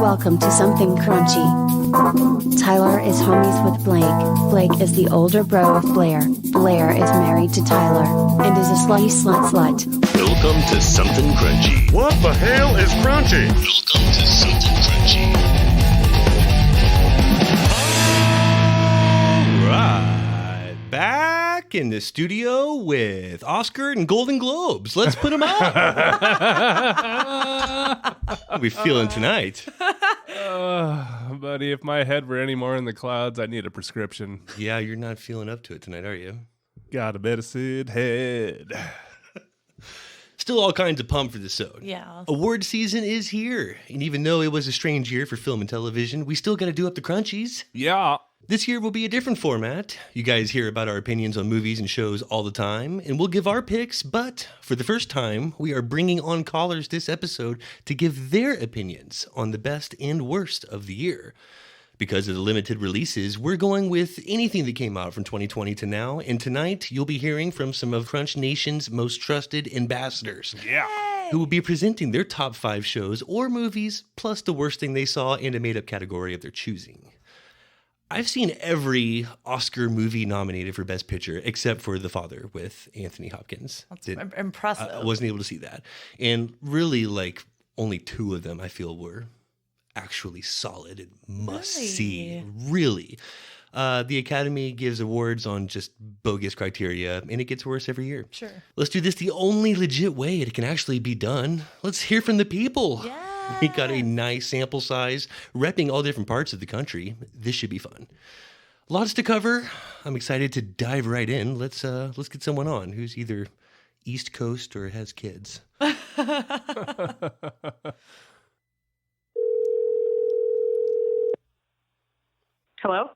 Welcome to Something Crunchy. Tyler is homies with Blake. Blake is the older bro of Blair. Blair is married to Tyler and is a slutty slut. Welcome to Something Crunchy. What the hell is crunchy? Welcome to Something Crunchy. All right, back in the studio with Oscar and Golden Globes. Let's put them out. How are we feeling tonight? Buddy, if my head were any more in the clouds, I'd need a prescription. Yeah, you're not feeling up to it tonight, are you? Got a medicine head. Still all kinds of pumped for this show. Yeah. Award season is here. And even though it was a strange year for film and television, we still got to do up the crunchies. Yeah. This year will be a different format. You guys hear about our opinions on movies and shows all the time, and we'll give our picks, but for the first time, we are bringing on callers this episode to give their opinions on the best and worst of the year. Because of the limited releases, we're going with anything that came out from 2020 to now, and tonight you'll be hearing from some of Crunch Nation's most trusted ambassadors. Yeah. Who will be presenting their top 5 shows or movies, plus the worst thing they saw in a made-up category of their choosing. I've seen every Oscar movie nominated for Best Picture except for The Father with Anthony Hopkins. That's impressive. I wasn't able to see that. And really, like, only 2 of them I feel were actually solid and must-see. Really. The Academy gives awards on just bogus criteria, and it gets worse every year. Sure. Let's do this the only legit way it can actually be done. Let's hear from the people. Yeah. We got a nice sample size, repping all different parts of the country. This should be fun. Lots to cover. I'm excited to dive right in. Let's get someone on who's either East Coast or has kids. Hello?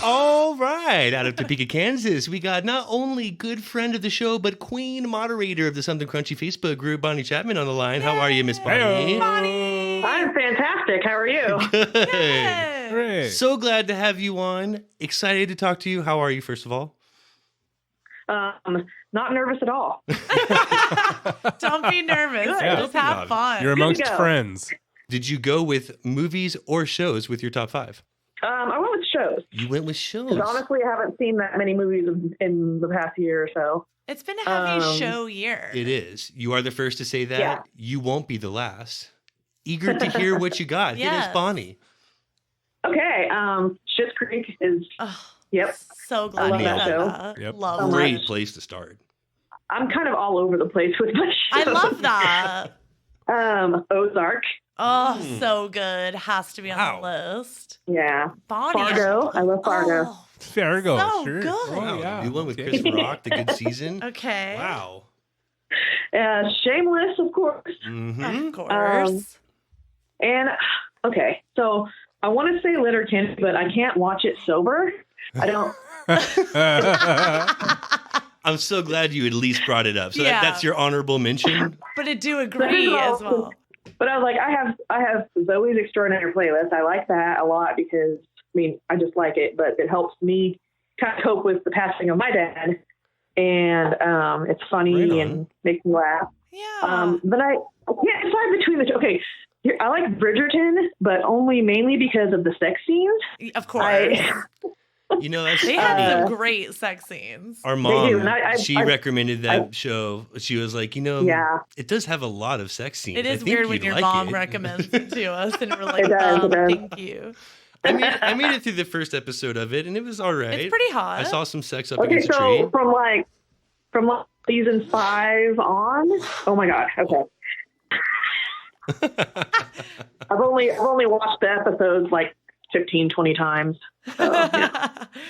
All right, out of Topeka, Kansas, we got not only good friend of the show, but queen moderator of the Something Crunchy Facebook group, Bonnie Chapman, on the line. How are you, Miss Bonnie? Bonnie! I'm fantastic. How are you? Good. Hooray. So glad to have you on. Excited to talk to you. How are you, first of all? Not nervous at all. Don't be nervous. Yeah. Just have fun. You're amongst go. friends. Did you go with movies or shows with your top 5? I went with shows. You went with shows. 'Cause honestly, I haven't seen that many movies in the past year or so. It's been a heavy show year. It is. You are the first to say that. Yeah. You won't be the last. Eager to hear what you got. Hit us, Yes. Bonnie. Okay, Schitt's Creek is, Oh, yep. so glad love you that said show. that. Yep. Love So it. Great much. place to start. I'm kind of all over the place with my I shows. love that. Ozark. Oh, so good. Has to be on Wow. the list. Yeah. Bonnie. Fargo. I love Fargo. Oh, Fargo, So sure. good. Oh, Wow. yeah. New one with Okay. Chris Rock, The Good Season. okay. Wow. Shameless, of course. Mm-hmm. Of course. And, okay, so I want to say Letterkenny, but I can't watch it sober. I don't. I'm so glad you at least brought it up. So Yeah. that's your honorable mention. But I do agree as well. But I was like, I have Zoe's Extraordinary Playlist. I like that a lot because, I mean, I just like it, but it helps me kind of cope with the passing of my dad. And it's funny Right on. and makes me laugh. Yeah. But I can't decide between the two. Okay, I like Bridgerton, but mainly because of the sex scenes. Of course. You know, that's They had some great sex scenes. our do, mom. and She recommended that show. She was like, you know, Yeah. it does have a lot of sex scenes. It I is think weird when you'd your like mom it. recommends it to us, and we're like, It does, it does. thank you. I made it through the first episode of it, and it was all right. It's pretty hot. I saw some sex up Okay, against a tree. so from season 5 on. Oh my god. Okay. I've only watched the episodes like 15, 20 times. So, yeah.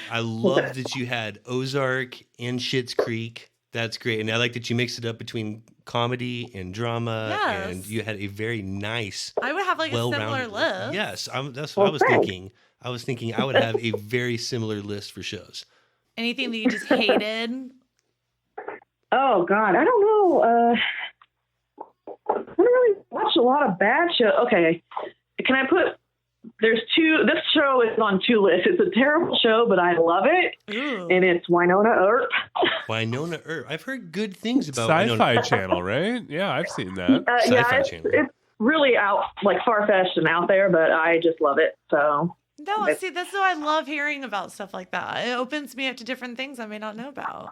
I love that you had Ozark and Schitt's Creek. That's great. And I like that you mixed it up between comedy and drama. Yes. And you had a very nice, I would have like a similar well-rounded list. Yes, that's what I was thanks. thinking. I was thinking I would have a very similar list for shows. Anything that you just hated? Oh god, I don't know. I don't really watch a lot of bad shows. Okay, can I put there's two. This show is on two lists. It's a terrible show, but I love it, Ooh. and it's Winona Earp. Winona Earp. I've heard good things about Sci-Fi Winona. Channel, right? Yeah, I've seen that. Sci-Fi Yeah, Channel. it's really out, like far-fetched and out there, but I just love it. So No, see, that's why I love hearing about stuff like that. It opens me up to different things I may not know about.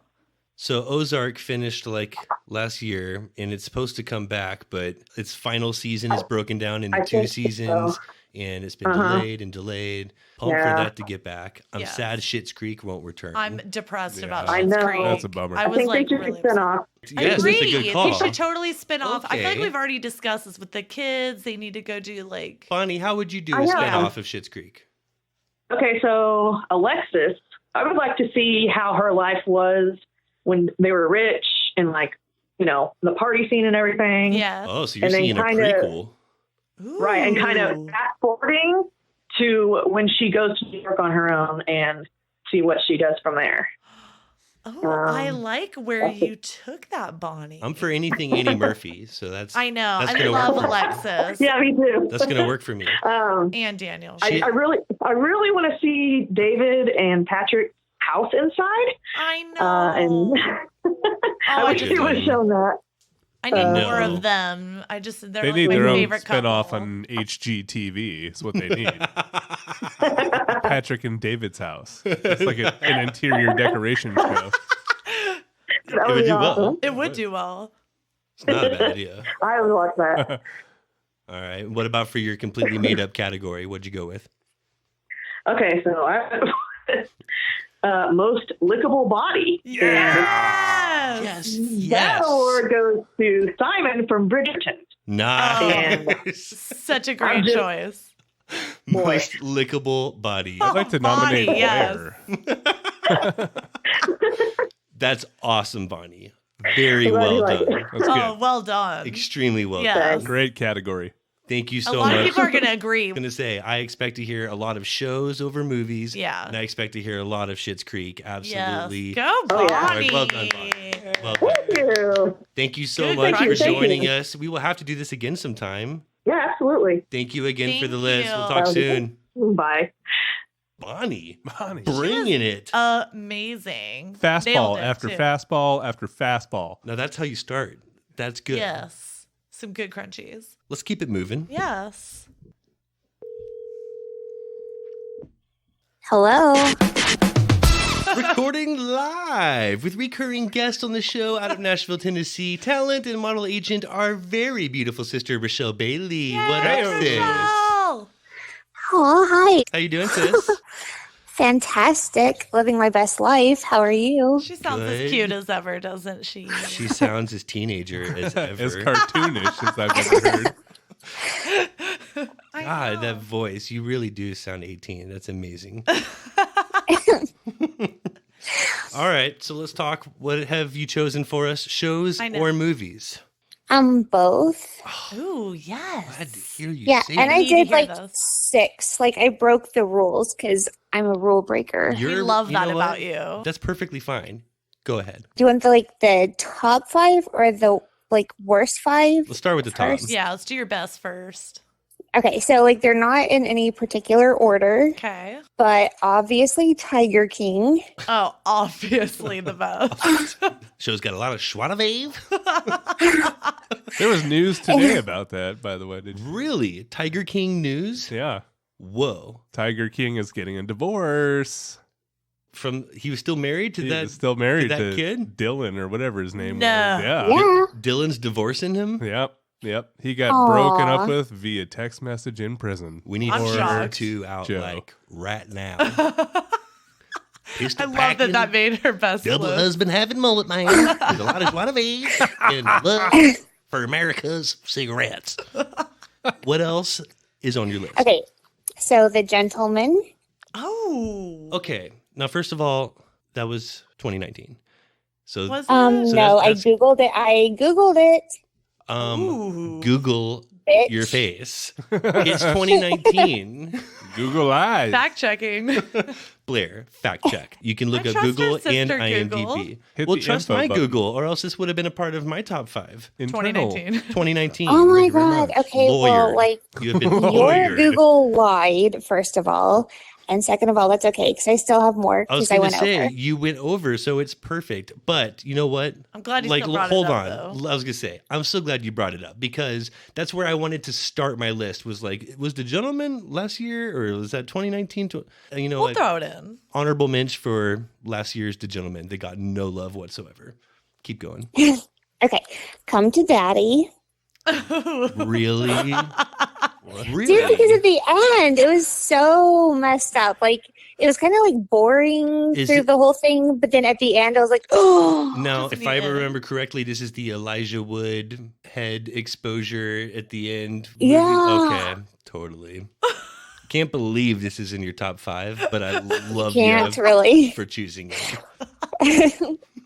So Ozark finished like last year, and it's supposed to come back, but its final season is broken down into I two think so. seasons, and it's been delayed and delayed. Pumped Yeah. for that to get back. I'm Yes. sad Schitt's Creek won't return. I'm depressed Yeah. about I Schitt's know. Creek. That's a bummer. I I was think like they should really spin upset. off. I Yes, agree. that's a good call. They should totally spin off. I feel like Okay. we've already discussed this with the kids. They need to go do like. Bonnie, how would you do I a know. spin-off of Schitt's Creek? Okay, so Alexis, I would like to see how her life was when they were rich and like, the party scene and everything. Yeah. Oh, so you're And then seeing a kinda- prequel. Right, and kind of fast forwarding to when she goes to New York on her own and see what she does from there. Oh, I Um, like where you took that, Bonnie. I'm for anything Annie Murphy, so that's I know. that's I gonna love work. Alexis. Yeah, me too. That's gonna work for me. And Daniel. She- I really want to see David and Patrick's house inside. I know. And I wish just- you would have shown that. I need No. more of them. They're They like need my their own favorite spin-off couple. on HGTV. Is what they need. Patrick and David's house. It's like an interior decoration show. That It would would be do awesome. well. It would do well. It's not a bad idea. I would watch that. All right. What about for your completely made up category? What'd you go with? Okay, so most lickable body. Yes. That award goes to Simon from Bridgerton. Nice. Such a great just- choice. Most lickable body. I'd like to nominate Bonnie, yes. Blair. That's awesome, Bonnie. Very I'm glad well you like done. it. That's Oh, good. well done. Extremely well Yes. done. Great category. Thank you A so lot of much. people are going to agree. I'm gonna say I expect to hear a lot of shows over movies. Yeah. And I expect to hear a lot of Schitt's Creek. Yes. Absolutely. Go, Oh, yeah. Bonnie. Well done, Bonnie. Well done. Thank you. Thank you so Good much for crunch. joining us. We will have to do this again sometime. Yeah, absolutely. Thank you again for the Thank list. you. We'll talk soon. Bye. Bonnie, Bonnie. bringing it. Amazing. Fastball Nailed it, after too. fastball after fastball. Now that's how you start. That's good. Yes. Some good crunchies. Let's keep it moving. Yes. Hello. Recording live with recurring guest on the show out of Nashville, Tennessee, talent and model agent, our very beautiful sister, Rochelle Bailey. What up, sis? Rochelle! Oh, hi. How you doing, sis? Fantastic. Living my best life. How are you? She sounds Good. as cute as ever, doesn't she? She sounds as teenager as ever. As cartoonish as I've ever heard. I God, know. that voice. You really do sound 18. That's amazing. All right, so let's talk. What have you chosen for us? Shows I know. or movies? Both. Ooh, yes. Glad to hear you Yeah, say and that. I need to did hear like those. 6. Like I broke the rules because I'm a rule breaker. We You're- love you know that what? about you. That's perfectly fine. Go ahead. Do you want the top 5 or the worst 5? Let's start with the top. First. Yeah, let's do your best first. Okay, so they're not in any particular order, Okay. but obviously Tiger King. Oh, obviously the best. Show's got a lot of schwatavave. There was news today about that, by the way. Did you? Really? Tiger King news? Yeah. Whoa. Tiger King is getting a divorce. He was still married to He that is still married that to kid? Dylan or whatever his name No. was. Yeah. Yeah. Dylan's divorcing him? Yep. He got Aw. broken up with via text message in prison. We need I'm her shocked. two out Joe. like right now. I Pistol love packing, that made her best double list. husband having mullet man. There's a lot of schwatavave and love for America's cigarettes. What else is on your list? Okay, so The Gentleman. Oh. Okay. Now, first of all, that was 2019. So, Was it? So No, that's- I Googled it. Ooh. Google Bitch. your face. It's 2019. Google eyes. Fact checking. Blair, fact check. You can look I up trust Google our and sister IMDb. Google. Hit Well, the trust info my button. Google, or else this would have been a part of my top 5. Internal. 2019. 2019. Oh my Thank you very God. much. Okay, well, Lawyered. like, You have been your lawyered. Google lied, first of all. And second of all, that's okay because I still have more I was because I going to went say, over. you went over, so it's perfect. But you know what? I'm glad you still brought hold it up, on. though. I was going to say, I'm so glad you brought it up because that's where I wanted to start my list was like, was The Gentleman last year or was that 2019? You know, We'll like, throw it in. honorable mention for last year's The Gentleman. They got no love whatsoever. Keep going. Okay, Come to Daddy. Really? Really? Dude, because at the end, it was so messed up. Like, it was kind of like boring Is through it- the whole thing. But then at the end, I was like, oh. Now, Just if I the end. remember correctly, this is the Elijah Wood head exposure at the end. Yeah. Okay, totally. Can't believe this is in your top 5, but I love Can't you really. for choosing it.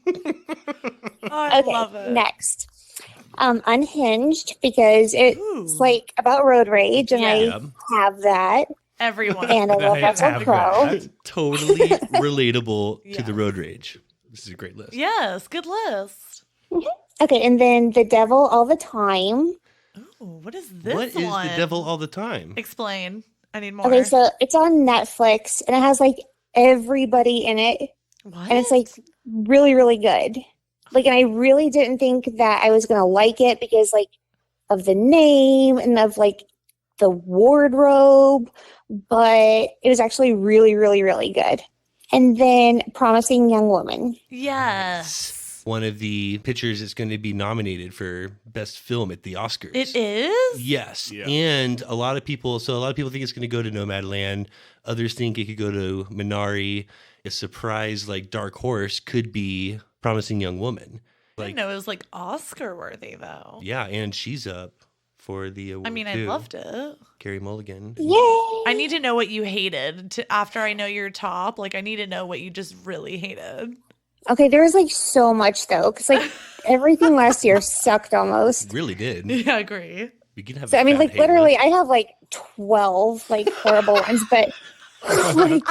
Oh, I Okay, love it. next. Unhinged because it's Ooh. like about road rage, and Yeah. I have that, Everyone. and I love I Russell have Crowe. that. Totally relatable to Yeah. the road rage. This is a great list. Yes, good list. Okay, and then The Devil All the Time. Ooh, what is this What is one? the devil all the time? Explain. I need more. Okay, so it's on Netflix, and it has like everybody in it, what? and it's like really, really good. Like, and I really didn't think that I was gonna like it because like of the name and of like the wardrobe, but it was actually really, really, really good. And then Promising Young Woman. Yes. One of the pictures is going to be nominated for best film at the Oscars. It is? Yes. Yeah. And a lot of people think it's going to go to Nomadland. Others think it could go to Minari. A surprise like dark horse could be Promising Young Woman. I didn't know it was like Oscar worthy though. Yeah, and she's up for the award I mean, I too. loved it. Carrie Mulligan. Yay! I need to know what you hated after I know your top. Like, I need to know what you just really hated. Okay, there was like so much though, because like everything last year sucked almost. Really did. Yeah, I agree. We could have. So a I mean, fat like hate literally, list. I have like 12 like horrible ones, but like,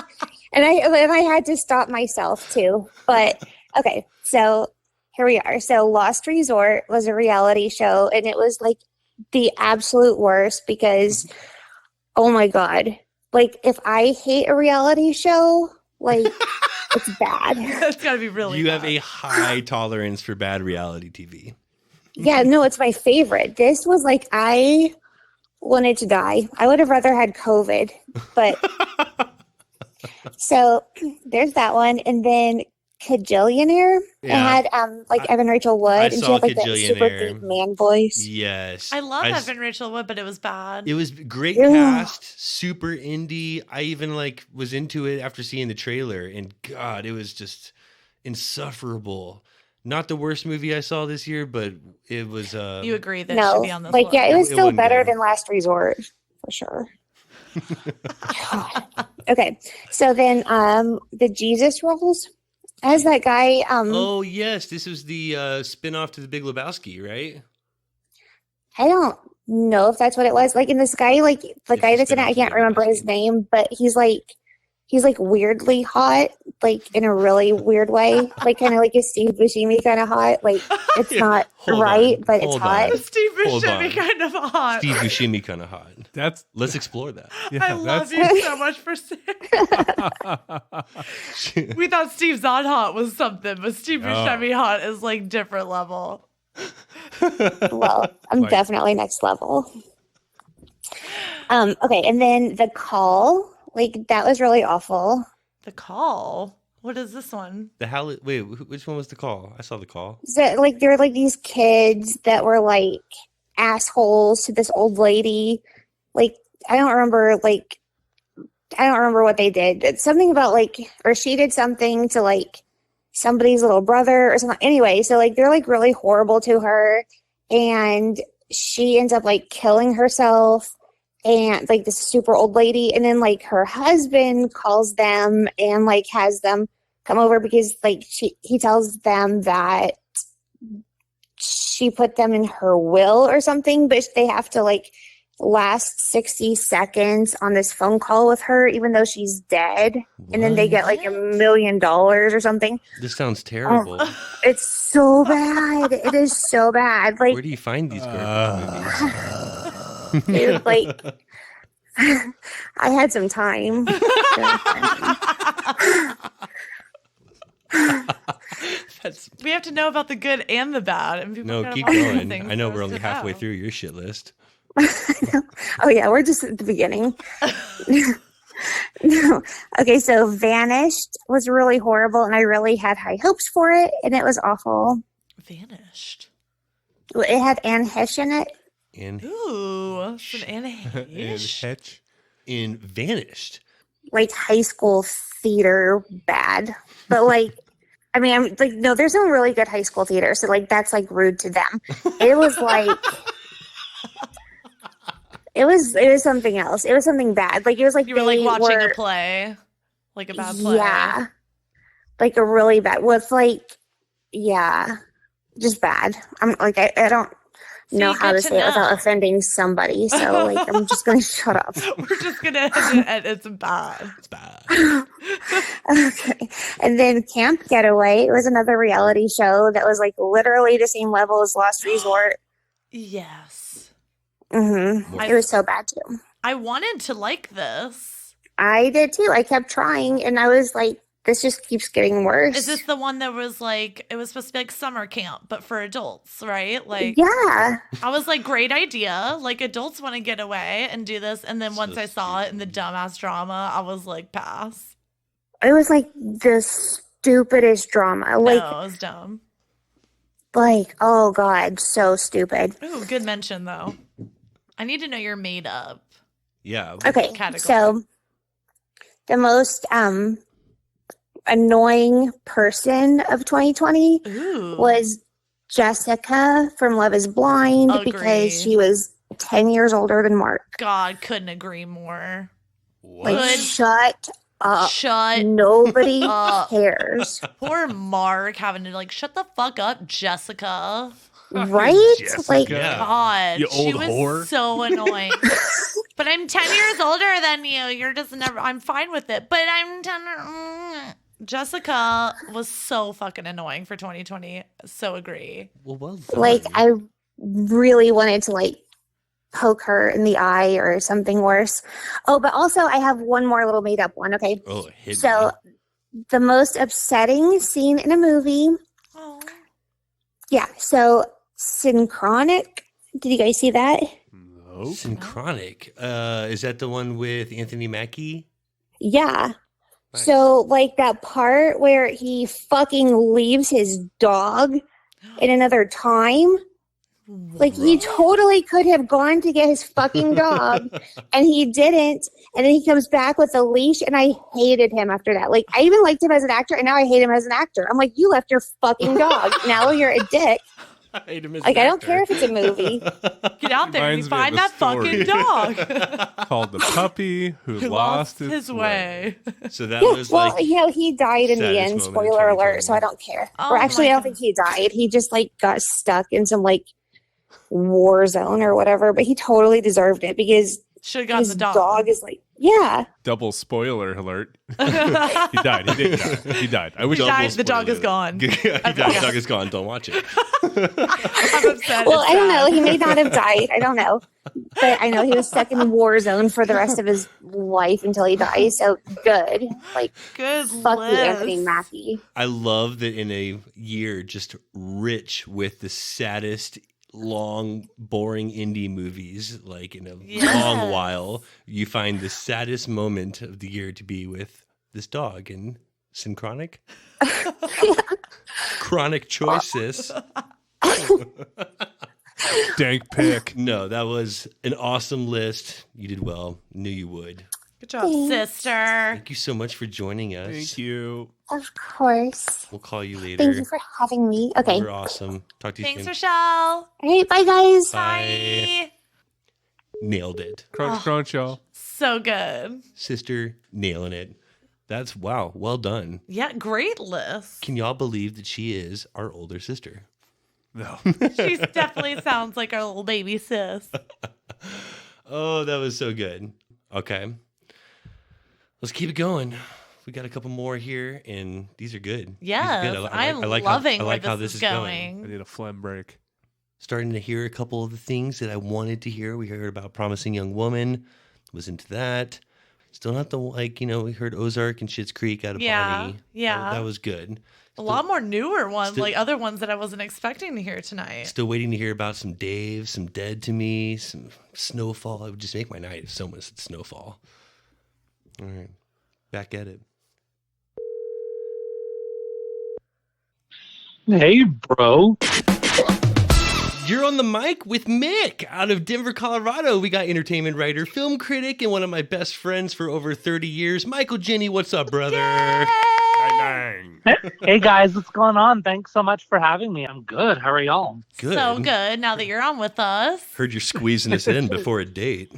and I had to stop myself too. But okay, so here we are. So Lost Resort was a reality show, and it was like the absolute worst because, oh my god, like if I hate a reality show, like it's bad. That's got to be really You have bad. a high tolerance for bad reality TV. Yeah, no, it's my favorite. This was like I wanted to die. I would have rather had COVID, but so there's that one, and then Kajillionaire. Yeah. It had like Evan Rachel Wood, I and she saw had like that super Kajillionaire. deep man voice. Yes. I love s- Evan Rachel Wood, but it was bad. It was great Yeah. cast, super indie. I even like was into it after seeing the trailer, and God, it was just insufferable. Not the worst movie I saw this year, but it was. You agree that it should No, be on this like list? yeah, it was It still wasn't better good. than Last Resort for sure. God. Okay, so then the Jesus Rolls has that guy. Oh yes, this was the spin-off to The Big Lebowski, right? I don't know if that's what it was. Like, in this guy, like the It's guy a that's in it, spin-off I of can't Big remember his Lebowski. name, but he's like weirdly hot, like in a really weird way, like kind of like a Steve Buscemi kind of hot. Like it's Yeah, not hold right, on, but it's hold hot. on. Steve Hold Buscemi on. kind of hot. Steve Buscemi kind of hot. That's Let's explore that. yeah. I love that's, you so much for saying. We thought Steve Zahn hot was something, but Steve Buscemi hot is like different level. Well, I'm Like- definitely next level. Okay, and then The Call, like that was really awful. The Call. What is this one? Which one was The Call? I saw The Call. So like there were like these kids that were like assholes to this old lady. Like I don't remember what they did. It's something about like, or she did something to like somebody's little brother or something. Anyway, so like they're like really horrible to her, and she ends up like killing herself, and like this super old lady, and then like her husband calls them and like has them come over because like he tells them that she put them in her will or something, but they have to like last 60 seconds on this phone call with her, even though she's dead. And then they get like $1 million or something. This sounds terrible. It's so bad. It is so bad. Like, Where do you find these girl movies? dude, like, I had some time. We have to know about the good and the bad. And people No, gotta keep watch these going. things I know for we're us only to halfway know. through your shit list. Oh, yeah, we're just at the beginning. No. Okay, so Vanished was really horrible, and I really had high hopes for it, and it was awful. Vanished. It had Anne Hesh in it. Ooh, some Anna Hesh. In Vanished. Like high school theater bad. But like, I mean, I'm like, no, there's some really good high school theater, so like that's like rude to them. It was like it was something else. It was something bad. Like it was like You were like they watching were- a play, like a bad play. Yeah. Like a really bad with like just bad. I'm like I don't know how good to to say it without know. offending somebody. So like I'm just gonna shut up. We're just gonna and it's bad. It's bad. Okay. And then Camp Getaway. It was another reality show that was like literally the same level as Lost Resort. Yes. Mm-hmm. It was so bad too. I wanted to like this. I did too. I kept trying and I was like, this just keeps getting worse. Is this the one that was like, it was supposed to be like summer camp, but for adults, right? Like, yeah. I was like, great idea. Like, adults want to get away and do this. And then once I saw it in the dumbass drama, I was like, pass. It was like the stupidest drama. Like, No, it was dumb. like, oh God, so stupid. Ooh, good mention though. I need to know your made up. Yeah. Okay, Category. so the most annoying person of 2020 Ooh. was Jessica from Love is Blind Agreed. because she was 10 years older than Mark. God, couldn't agree more. Like, Good. shut up. Shut Nobody up. cares. Poor Mark having to like, shut the fuck up, Jessica. Right? Jessica. Like, Yeah. God, You she old was whore. so annoying. But I'm 10 years older than you. You're just never. I'm fine with it. But I'm 10. Jessica was so fucking annoying for 2020. So agree. Well done. like I really wanted to like poke her in the eye or something worse. Oh, but also I have one more little made up one. Okay. Oh, hit So the most upsetting scene in a movie. Oh. Yeah. So Synchronic. Did you guys see that? Nope. Synchronic. Is that the one with Anthony Mackie? Yeah. Nice. So like that part where he fucking leaves his dog in another time. Like he totally could have gone to get his fucking dog and he didn't. And then he comes back with a leash and I hated him after that. Like I even liked him as an actor and now I hate him as an actor. I'm like, you left your fucking dog. Now you're a dick. I hate him as Like an I don't actor. care if it's a movie. Get out there and Reminds me of find a that story. fucking dog. Called The Puppy Who Lost Its Way. So that Yeah, was well, like he died in the saddest end. moment of Spoiler alert. So 2020. I don't care. Oh Or actually, my I don't think he died. He just like got stuck in some like war zone or whatever. But he totally deserved it because Should have gotten his the dog. dog is like, yeah. Double spoiler alert. He died. He did die. He died. I wish He died. Double The dog is spoiler. gone. He died, the dog is gone. Don't watch it. I'm upset. Well, It's I don't know. sad. He may not have died. I don't know. But I know he was stuck in the war zone for the rest of his life until he died. So good. Like, Good fuck you, list. Anthony Mackie. I love that in a year just rich with the saddest, long, boring indie movies, like in a Yes. long while, you find the saddest moment of the year to be with this dog in Synchronic. Chronic choices. dank pick. No, that was an awesome list. You did well. Knew you would. Good job, sister. Thank you so much for joining us. Thank you. Of course. We'll call you later. Thank you for having me. Okay. You're awesome. Talk to you Thanks, soon. Rochelle. All right. Bye, guys. Bye. Nailed it. Crunch, crunch, y'all. So good. Sister nailing it. That's wow. Well done. Yeah, great list. Can y'all believe that she is our older sister? No. She definitely sounds like our little baby sis. Oh, that was so good. Okay. Let's keep it going. We got a couple more here, and these are good. Yes, These are good. I'm like loving I like where how this this is I going. need a phlegm break. Starting to hear a couple of the things that I wanted to hear. We heard about Promising Young Woman. Was into that. Still not the, we heard Ozark and Schitt's Creek out of Bonnie. Yeah. That was good. A lot more newer ones, still- like other ones that I wasn't expecting to hear tonight. Still waiting to hear about some Dave, some Dead to Me, some Snowfall. It would just make my night if someone said Snowfall. All right. Back at it. Hey, bro. You're on the mic with Mick out of Denver, Colorado. We got entertainment writer, film critic, and one of my best friends for over 30 years, Michael Jenny. What's up, brother? Bang, bang. Hey, guys, what's going on? Thanks so much for having me. I'm good. How are y'all? Good. So good now that you're on with us. Heard you're squeezing us in before a date.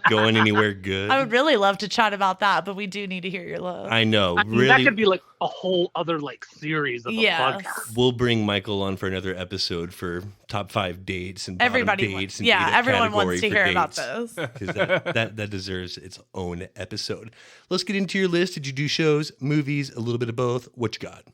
Going anywhere good? I would really love to chat about that, but we do need to hear your list. I know. I mean, Really, that could be like a whole other like series of a Yes. podcast. we'll bring Michael on for another episode for top 5 dates and bottom Everybody, dates. And yeah, date everyone category wants to for hear about dates. this. 'Cause that deserves its own episode. Let's get into your list. Did you do shows, movies, a little bit of both? What you got?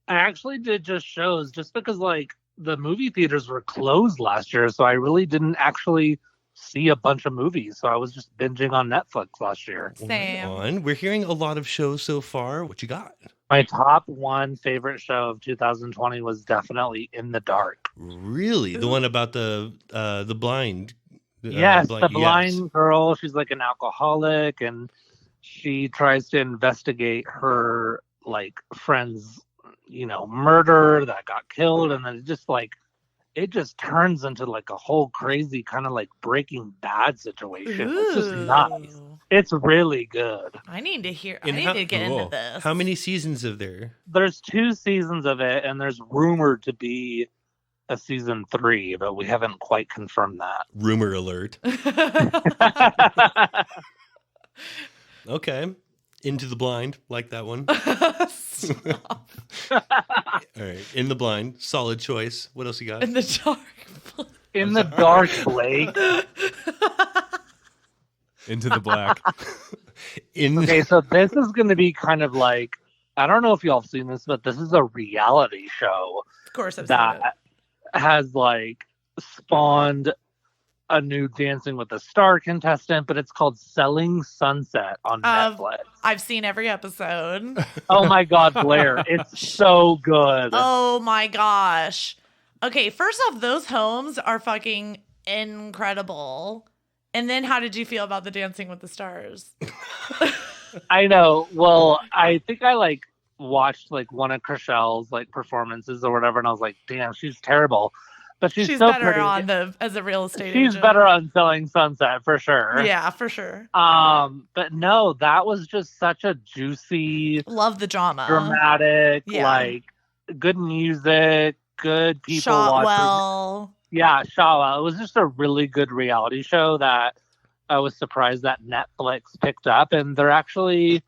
I actually did just shows just because like the movie theaters were closed last year, so I really didn't actually see a bunch of movies. So I was just binging on Netflix last year. Same. On. We're hearing a lot of shows so far. What you got? My top one favorite show of 2020 was definitely In the Dark. Really? The one about the blind. Yes, the blind yes. girl. She's like an alcoholic, and she tries to investigate her like friend's, murder that got killed, and then it just turns into like a whole crazy kind of like Breaking Bad situation. It's just nice. Ooh. It's really good. I need to hear. And I need to get into this. How many seasons are there? There's 2 seasons of it, and there's rumored to be a season 3, but we haven't quite confirmed that. Rumor alert. Okay. Into the Blind. Like that one. Stop. All right. In the Blind. Solid choice. What else you got? In the dark. In the Dark, Blake. Into the black. Okay, so this is going to be kind of like, I don't know if y'all have seen this, but this is a reality show Of course, I've seen it. that has like spawned a new Dancing with the Star contestant, but it's called Selling Sunset on Netflix. I've seen every episode. Oh my God, Blair, it's so good. Oh my gosh. Okay, first off, those homes are fucking incredible. And then how did you feel about the Dancing with the Stars? I know. Well, I think I like watched like one of Chriselle's like performances or whatever, and I was like, damn, she's terrible. But she's so better pretty. on as a real estate She's agent. better on Selling Sunset for sure. Yeah, for sure. But no, that was just such a juicy, Love the drama. dramatic, yeah. like good music, good people Shot watching. well. Yeah, shot well. It was just a really good reality show that I was surprised that Netflix picked up, and they're actually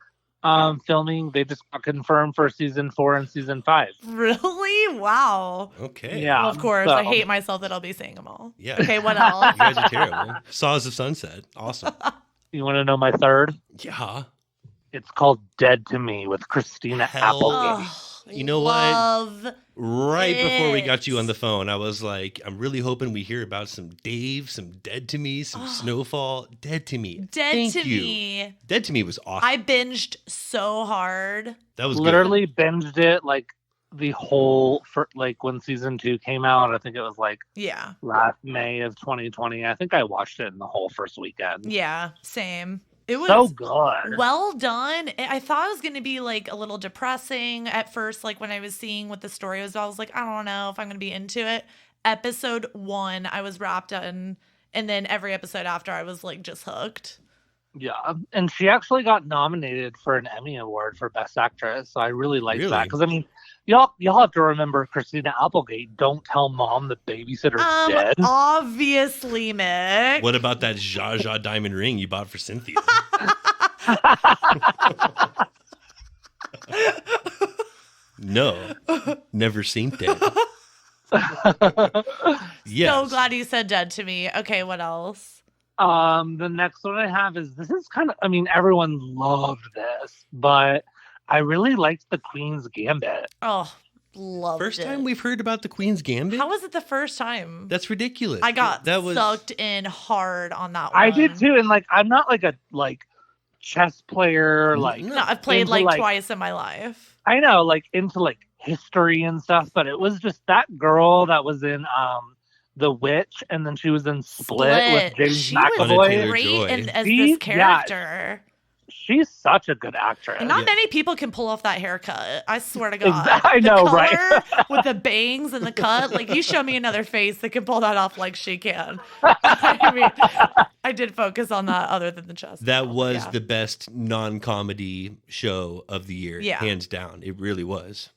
filming. They just got confirmed for season 4 and season 5. Really? Wow. Okay. Yeah. Well, of course. so- I hate myself that I'll be saying them all. Yeah. Okay, what else? You guys are terrible. Saws of Sunset. Awesome. You want to know my third? Yeah. It's called Dead to Me with Christina Hell Applegate. You know what? Love Right before we got it. you on the phone, I was like, I'm really hoping we hear about some Dave, some Dead to Me, some Snowfall. Dead to Me. Dead Thank to you. Me. Dead to Me was awesome. I binged so hard. That was Literally binged it like the whole for like when season 2 came out. I think it was like Yeah. last May of 2020. I think I watched it in the whole first weekend. Yeah. Same. It was So good. well done. I thought it was going to be like a little depressing at first. Like when I was seeing what the story was, I was like, I don't know if I'm going to be into it. Episode 1, I was wrapped in. And then every episode after, I was like just hooked. Yeah, and she actually got nominated for an Emmy Award for Best Actress. So I really liked Really? that because I mean, y'all have to remember Christina Applegate. Don't tell mom the babysitter's dead. Obviously, Mick. What about that Zsa Zsa diamond ring you bought for Cynthia? No. Never seen it. Yes. So glad you said Dead to Me. Okay, what else? The next one I have is, this is kind of, I mean, everyone loved this, but I really liked the Queen's Gambit. Oh, loved First it. time we've heard about the Queen's Gambit? How was it the first time? That's ridiculous. I got that was sucked in hard on that one. I did too, and like, I'm not like a chess player, like No, I've played into, like twice in my life. I know, like into like history and stuff, but it was just that girl that was in The Witch, and then she was in Split with James She McAvoy. was great as this character. She's such a good actress. And not many people can pull off that haircut. I swear to God. I know, the right? color with the bangs and the cut. Like, you show me another face that can pull that off like she can. I mean, I did focus on that other than the chest. That was the best non-comedy show of the year, Yeah. hands down. It really was.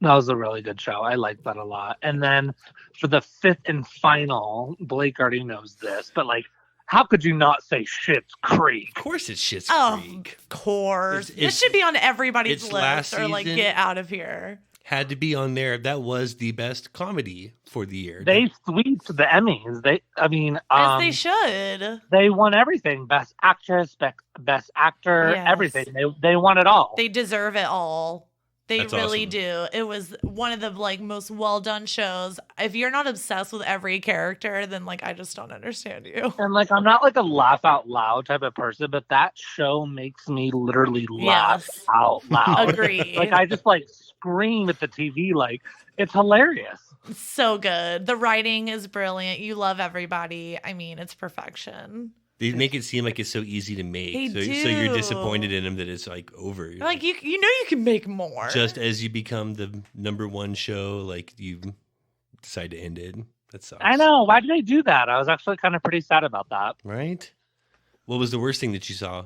That was a really good show. I liked that a lot. And then for the fifth and final, Blake already knows this, but like, how could you not say Schitt's Creek? Of course it's Schitt's Creek. Of course. It's- This should be on everybody's it's list last or like season. get out of here. Had to be on there. That was the best comedy for the year. They sweeped the Emmys. As they should. They won everything: Best Actress, Best Actor, Yes. everything. They won it all. They deserve it all. They That's really awesome. do. It was one of the like most well done shows. If you're not obsessed with every character, then like I just don't understand you. And like, I'm not like a laugh out loud type of person, but that show makes me literally laugh Yes. out loud. Agreed. Like, I just like scream at the TV. Like, it's hilarious. So good. The writing is brilliant. You love everybody. I mean, it's perfection. They make it seem like it's so easy to make. They So you're do. disappointed in them that it's like over. You're like you know you can make more. Just as you become the number one show, like you decide to end it. That sucks. I know. Why did they do that? I was actually kind of pretty sad about that. Right? What was the worst thing that you saw?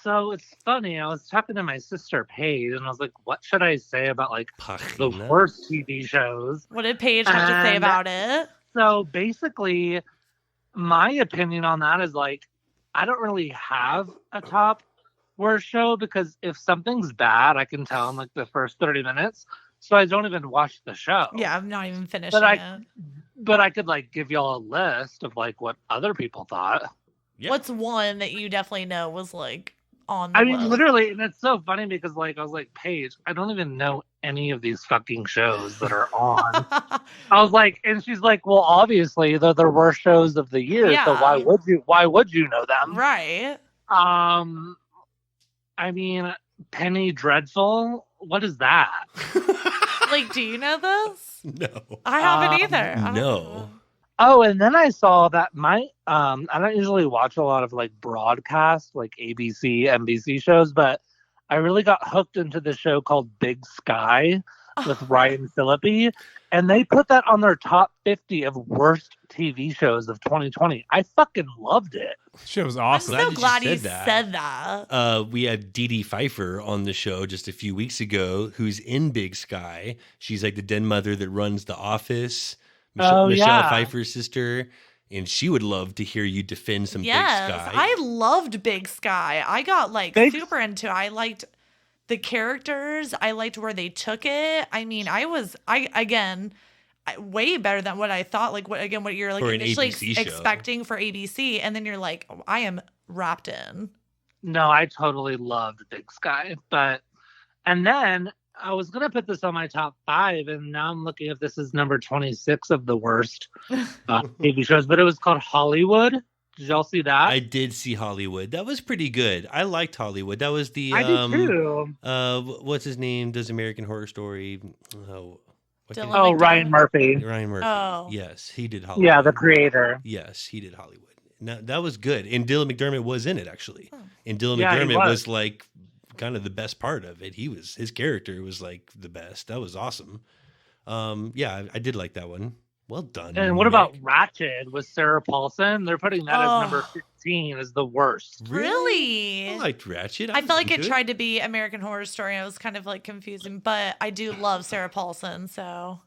So it's funny. I was talking to my sister Paige, and I was like, "What should I say about like the Pagina? worst TV shows?" What did Paige have to say And about it? So basically, my opinion on that is like, I don't really have a top worst show, because if something's bad, I can tell in like the first 30 minutes. So I don't even watch the show. Yeah, I'm not even finishing But it. But I could like give y'all a list of like what other people thought. Yeah. What's one that you definitely know was like on the I mean, list? literally, and it's so funny because like I was like, Paige, I don't even know any of these fucking shows that are on. I was like, and she's like, well, obviously they're the worst shows of the year, so Yeah. why would you know them? Right. I mean, Penny Dreadful, what is that? Like, do you know this? No. I haven't either. I don't no. know. Oh, and then I saw that I don't usually watch a lot of like broadcast, like ABC, NBC shows, but I really got hooked into the show called Big Sky with Ryan Phillippe, and they put that on their top 50 of worst TV shows of 2020. I fucking loved it. Shit was I'm awesome. so that you glad you said that. said that. We had Dee Dee Pfeiffer on the show just a few weeks ago, who's in Big Sky. She's like the den mother that runs The Office. Michelle yeah. Pfeiffer's sister. And she would love to hear you defend some Yes, Big Sky. I loved Big Sky. I got like Big- super into it. I liked the characters. I liked where they took it. I mean, way better than what I thought. Like what you're like For an initially ABC show. expecting for ABC, and then you're like, oh, I am wrapped in. No, I totally loved Big Sky, and then I was gonna put this on my top 5, and now I'm looking if this is number 26 of the worst TV shows. But it was called Hollywood. Did y'all see that? I did see Hollywood. That was pretty good. I liked Hollywood. That was the I did too. What's his name? Does American Horror Story? Oh, what's his Dylan name? Oh, Ryan Murphy. Ryan Murphy. Oh. Yes, he did Hollywood. Yeah, the creator. Yes, he did Hollywood. Now, that was good. And Dylan McDermott was in it, actually. And Dylan Yeah, he McDermott was. was like kind of the best part of it. His character was like the best. That was awesome. Yeah, I did like that one. Well done. And what Nick. about Ratched with Sarah Paulson? They're putting that as number 15 as the worst. Really? I liked Ratchet. I felt like it into tried to be American Horror Story. I was kind of like confusing, but I do love Sarah Paulson. So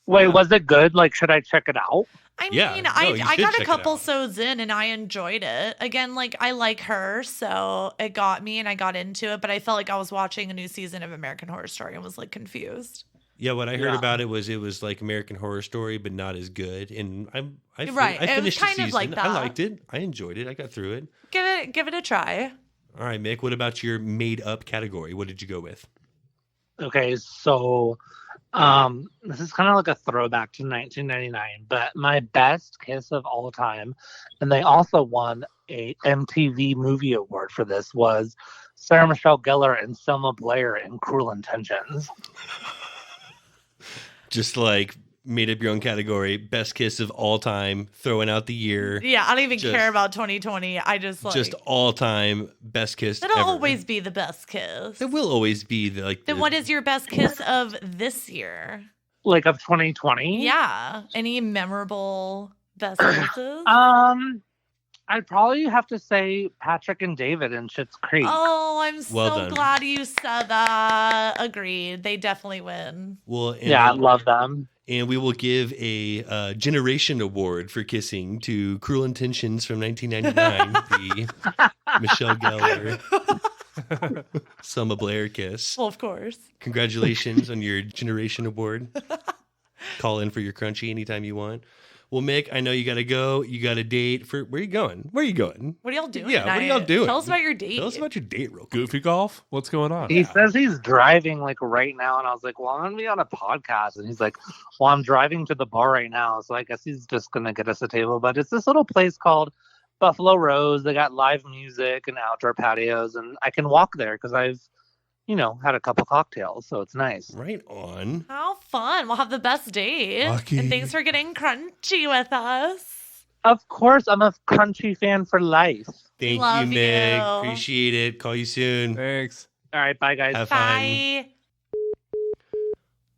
Wait, was it good? Like, should I check it out? I Yeah, mean, no, I you should got check a it couple out. sods in and I enjoyed it. Again, like I like her, so it got me and I got into it. But I felt like I was watching a new season of American Horror Story and was like confused. Yeah, what I heard Yeah. about it was like American Horror Story, but not as good. And I Right. It was finished the kind of season. like I that. liked it. I enjoyed it. I got through it. Give it a try. All right, Mick. What about your made up category? What did you go with? Okay, so this is kind of like a throwback to 1999, but my best kiss of all time, and they also won a MTV Movie Award for this, was Sarah Michelle Gellar and Selma Blair in Cruel Intentions. Just like made up your own category, best kiss of all time, throwing out the year. Yeah, I don't even Just- care about 2020. I just like Just all time best kiss it'll ever. always be the best kiss. There will always be Then what is your best kiss of this year? Like of 2020? Yeah. Any memorable best kisses? I'd probably have to say Patrick and David in Schitt's Creek. Oh, I'm Well so done. glad you said that. Agreed. They definitely win. Well, and Yeah, I love them. And we will give a generation award for kissing to Cruel Intentions from 1999, the Michelle Gellar, Selma Blair kiss. Well, of course. Congratulations on your generation award. Call in for your crunchy anytime you want. Well, Mick, I know you got to go. You got a date for where are you going? Where are you going? What are y'all doing? Yeah, what are y'all tonight? doing? Tell us about your date. Tell us about your date real quick. Goofy golf? What's going on? He says he's driving like right now, and I was like, well, I'm gonna be on a podcast, and he's like, well, I'm driving to the bar right now, so I guess he's just gonna get us a table. But it's this little place called Buffalo Rose. They got live music and outdoor patios, and I can walk there because I've, had a couple cocktails, so it's nice. Right on. How fun. We'll have the best date. Lucky. And thanks for getting crunchy with us. Of course, I'm a Crunchy fan for life. Thank Love you, Mick. you. Appreciate it. Call you soon. Thanks. All right, bye guys. Have fun. Bye.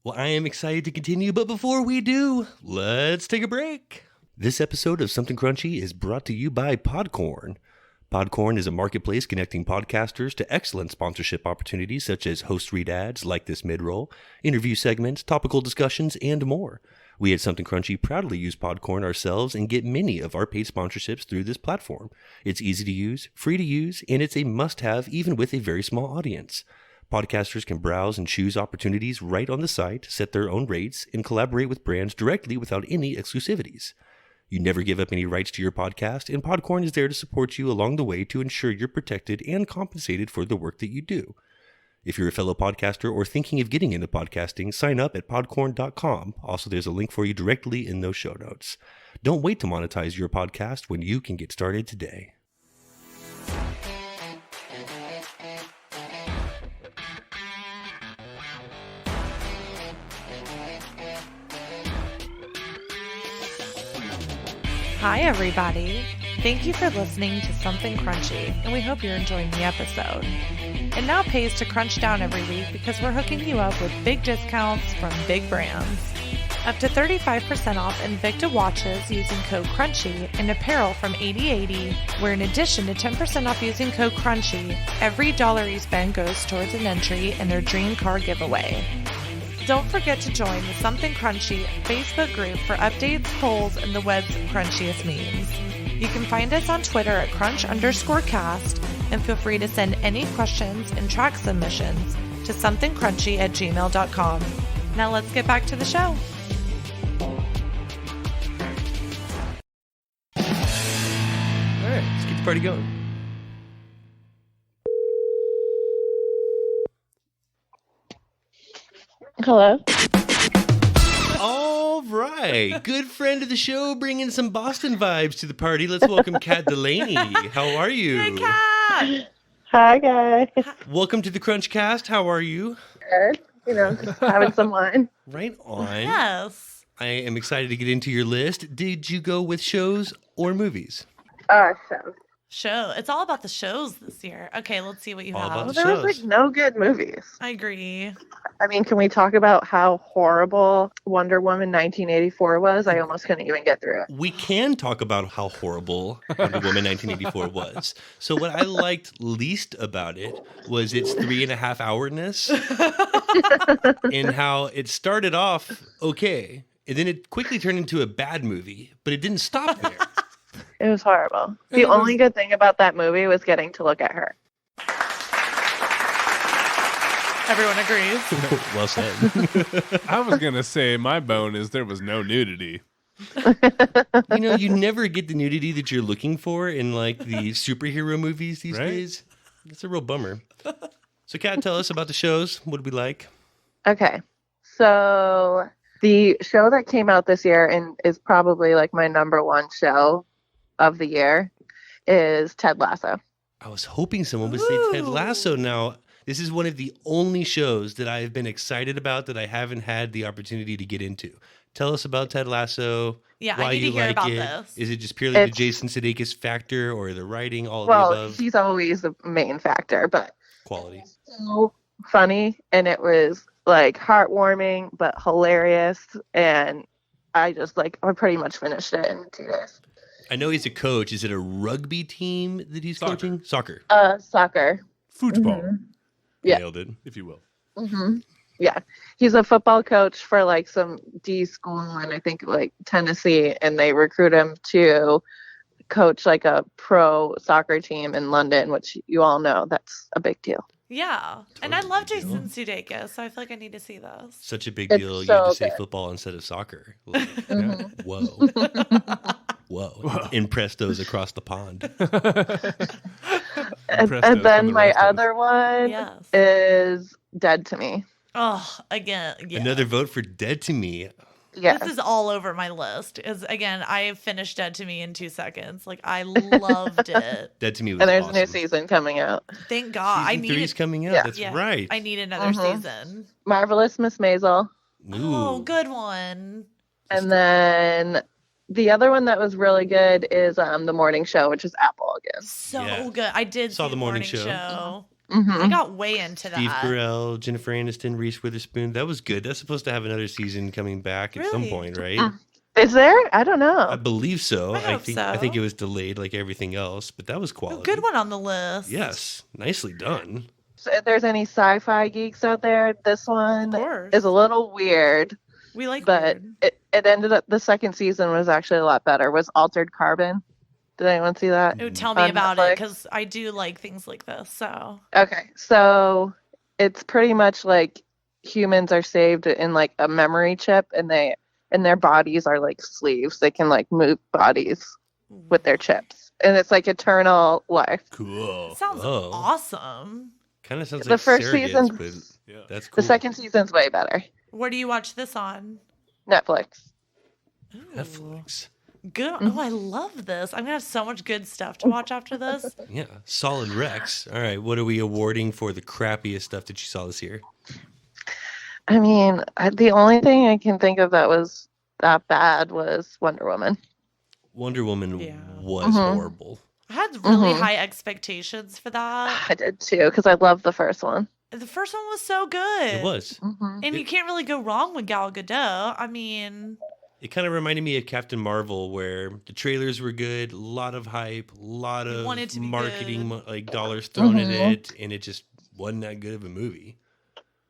Well, I am excited to continue, but before we do, let's take a break. This episode of Something Crunchy is brought to you by Podcorn. Podcorn is a marketplace connecting podcasters to excellent sponsorship opportunities such as host read ads like this mid-roll, interview segments, topical discussions, and more. We at Something Crunchy proudly use Podcorn ourselves and get many of our paid sponsorships through this platform. It's easy to use, free to use, and it's a must-have even with a very small audience. Podcasters can browse and choose opportunities right on the site, set their own rates, and collaborate with brands directly without any exclusivities. You never give up any rights to your podcast, and Podcorn is there to support you along the way to ensure you're protected and compensated for the work that you do. If you're a fellow podcaster or thinking of getting into podcasting, sign up at podcorn.com. Also, there's a link for you directly in those show notes. Don't wait to monetize your podcast when you can get started today. Hi, everybody. Thank you for listening to Something Crunchy, and we hope you're enjoying the episode. It now pays to crunch down every week because we're hooking you up with big discounts from big brands. Up to 35% off Invicta watches using code CRUNCHY and apparel from 8080, where in addition to 10% off using code CRUNCHY, every dollar you spend goes towards an entry in their dream car giveaway. Don't forget to join the Something Crunchy Facebook group for updates, polls, and the web's crunchiest memes. You can find us on Twitter at crunch_cast, and feel free to send any questions and track submissions to somethingcrunchy@gmail.com. Now let's get back to the show. All right, let's get the party going. Hello. All right. Good friend of the show, bringing some Boston vibes to the party. Let's welcome Kat Delaney. How are you? Hey, Kat! Hi, guys. Welcome to the Crunchcast. How are you? Good. Just having some wine. Right on. Yes. I am excited to get into your list. Did you go with shows or movies? So. Show. It's all about the shows this year. Okay, let's see what you All have. about Well, the there was shows. no good movies. I agree. I mean, can we talk about how horrible Wonder Woman 1984 was? I almost couldn't even get through it. We can talk about how horrible Wonder Woman 1984 was. So what I liked least about it was its 3.5 hourness and how it started off okay. And then it quickly turned into a bad movie, but it didn't stop there. It was horrible. The only good thing about that movie was getting to look at her. Everyone agrees. Well said. I was going to say my bone is there was no nudity. You know, you never get the nudity that you're looking for in like the superhero movies these Right? days. That's a real bummer. So, Kat, tell us about the shows. What did we like? Okay. So the show that came out this year and is probably like my number one show of the year is Ted Lasso. I was hoping someone would say Ted Lasso. Now, this is one of the only shows that I've been excited about that I haven't had the opportunity to get into. Tell us about Ted Lasso. Yeah, why I need you to hear like about it. this. Is it just purely the It's- Jason Sudeikis factor or the writing, all of Well, the above? he's always the main factor, but Quality. so funny, and it was like heartwarming but hilarious, and I pretty much finished it in 2 days. I know he's a coach. Is it a rugby team that he's coaching? Soccer. Soccer. Football, Yeah. Nailed it. if you will. Mm-hmm. Yeah, he's a football coach for like some D school in I think like Tennessee, and they recruit him to coach like a pro soccer team in London, which you all know that's a big deal. Yeah. And I Totally love big deal. Jason Sudeikis, so I feel like I need to see this. Such a big It's deal. You so had to say good. football instead of soccer. Like, Mhm. whoa. Whoa. Impress those across the pond. And Presto then from the my rest of us. other one Yes. is Dead to Me. Oh, again. Yeah. Another vote for Dead to Me. Yeah. This is all over my list. Is again, I finished Dead to Me in 2 seconds. Like I loved it. Dead to Me was And there's awesome. a new season coming out. Thank God. I Season 3's needed. coming out. Yeah. That's Yeah, right. I need another Mhm. season. Marvelous Miss Maisel. Oh, Ooh. good one. And then the other one that was really good is The Morning Show, which is Apple again. So Yeah. good. I did Saw see the morning show. I Mm-hmm. got way into Steve that. Carell, Jennifer Aniston, Reese Witherspoon. That was good. That's supposed to have another season coming back at some Really? point, right? Is there? I don't I know. believe so. I hope I think so. it was delayed like everything else, but that was Oh, quality. good one on the list. Yes. Nicely done. So if there's any sci-fi geeks out there, this one Of course. is a little weird, We like but weird. it ended up the second season was actually a lot better. Was Altered Carbon. Did anyone see that? Oh, tell me on about it Netflix? because I do like things like this. So Okay, so it's pretty much like humans are saved in like a memory chip, and their bodies are like sleeves. They can like move bodies with their chips, and it's like eternal life. Cool. sounds Oh. awesome. Kind of sounds The like first surrogates, season- but Yeah. that's cool. The second season's way better. Where do you watch this on? Netflix. Ooh, Netflix. Good. Oh, I love this. I'm gonna have so much good stuff to watch after this. Yeah. Solid Rex. All right. What are we awarding for the crappiest stuff that you saw this year? I mean, the only thing I can think of that was that bad was Wonder Woman. Wonder Woman Yeah. was Mhm. horrible. I had really Mhm. high expectations for that. I did too, because I love the first one. The first one was so good. It was. Hmm And you can't really go wrong with Gal Gadot. I mean, It kind of reminded me of Captain Marvel, where the trailers were good, a lot of hype, a lot You of want it to be marketing good. like dollars thrown at Mhm. it, and it just wasn't that good of a movie.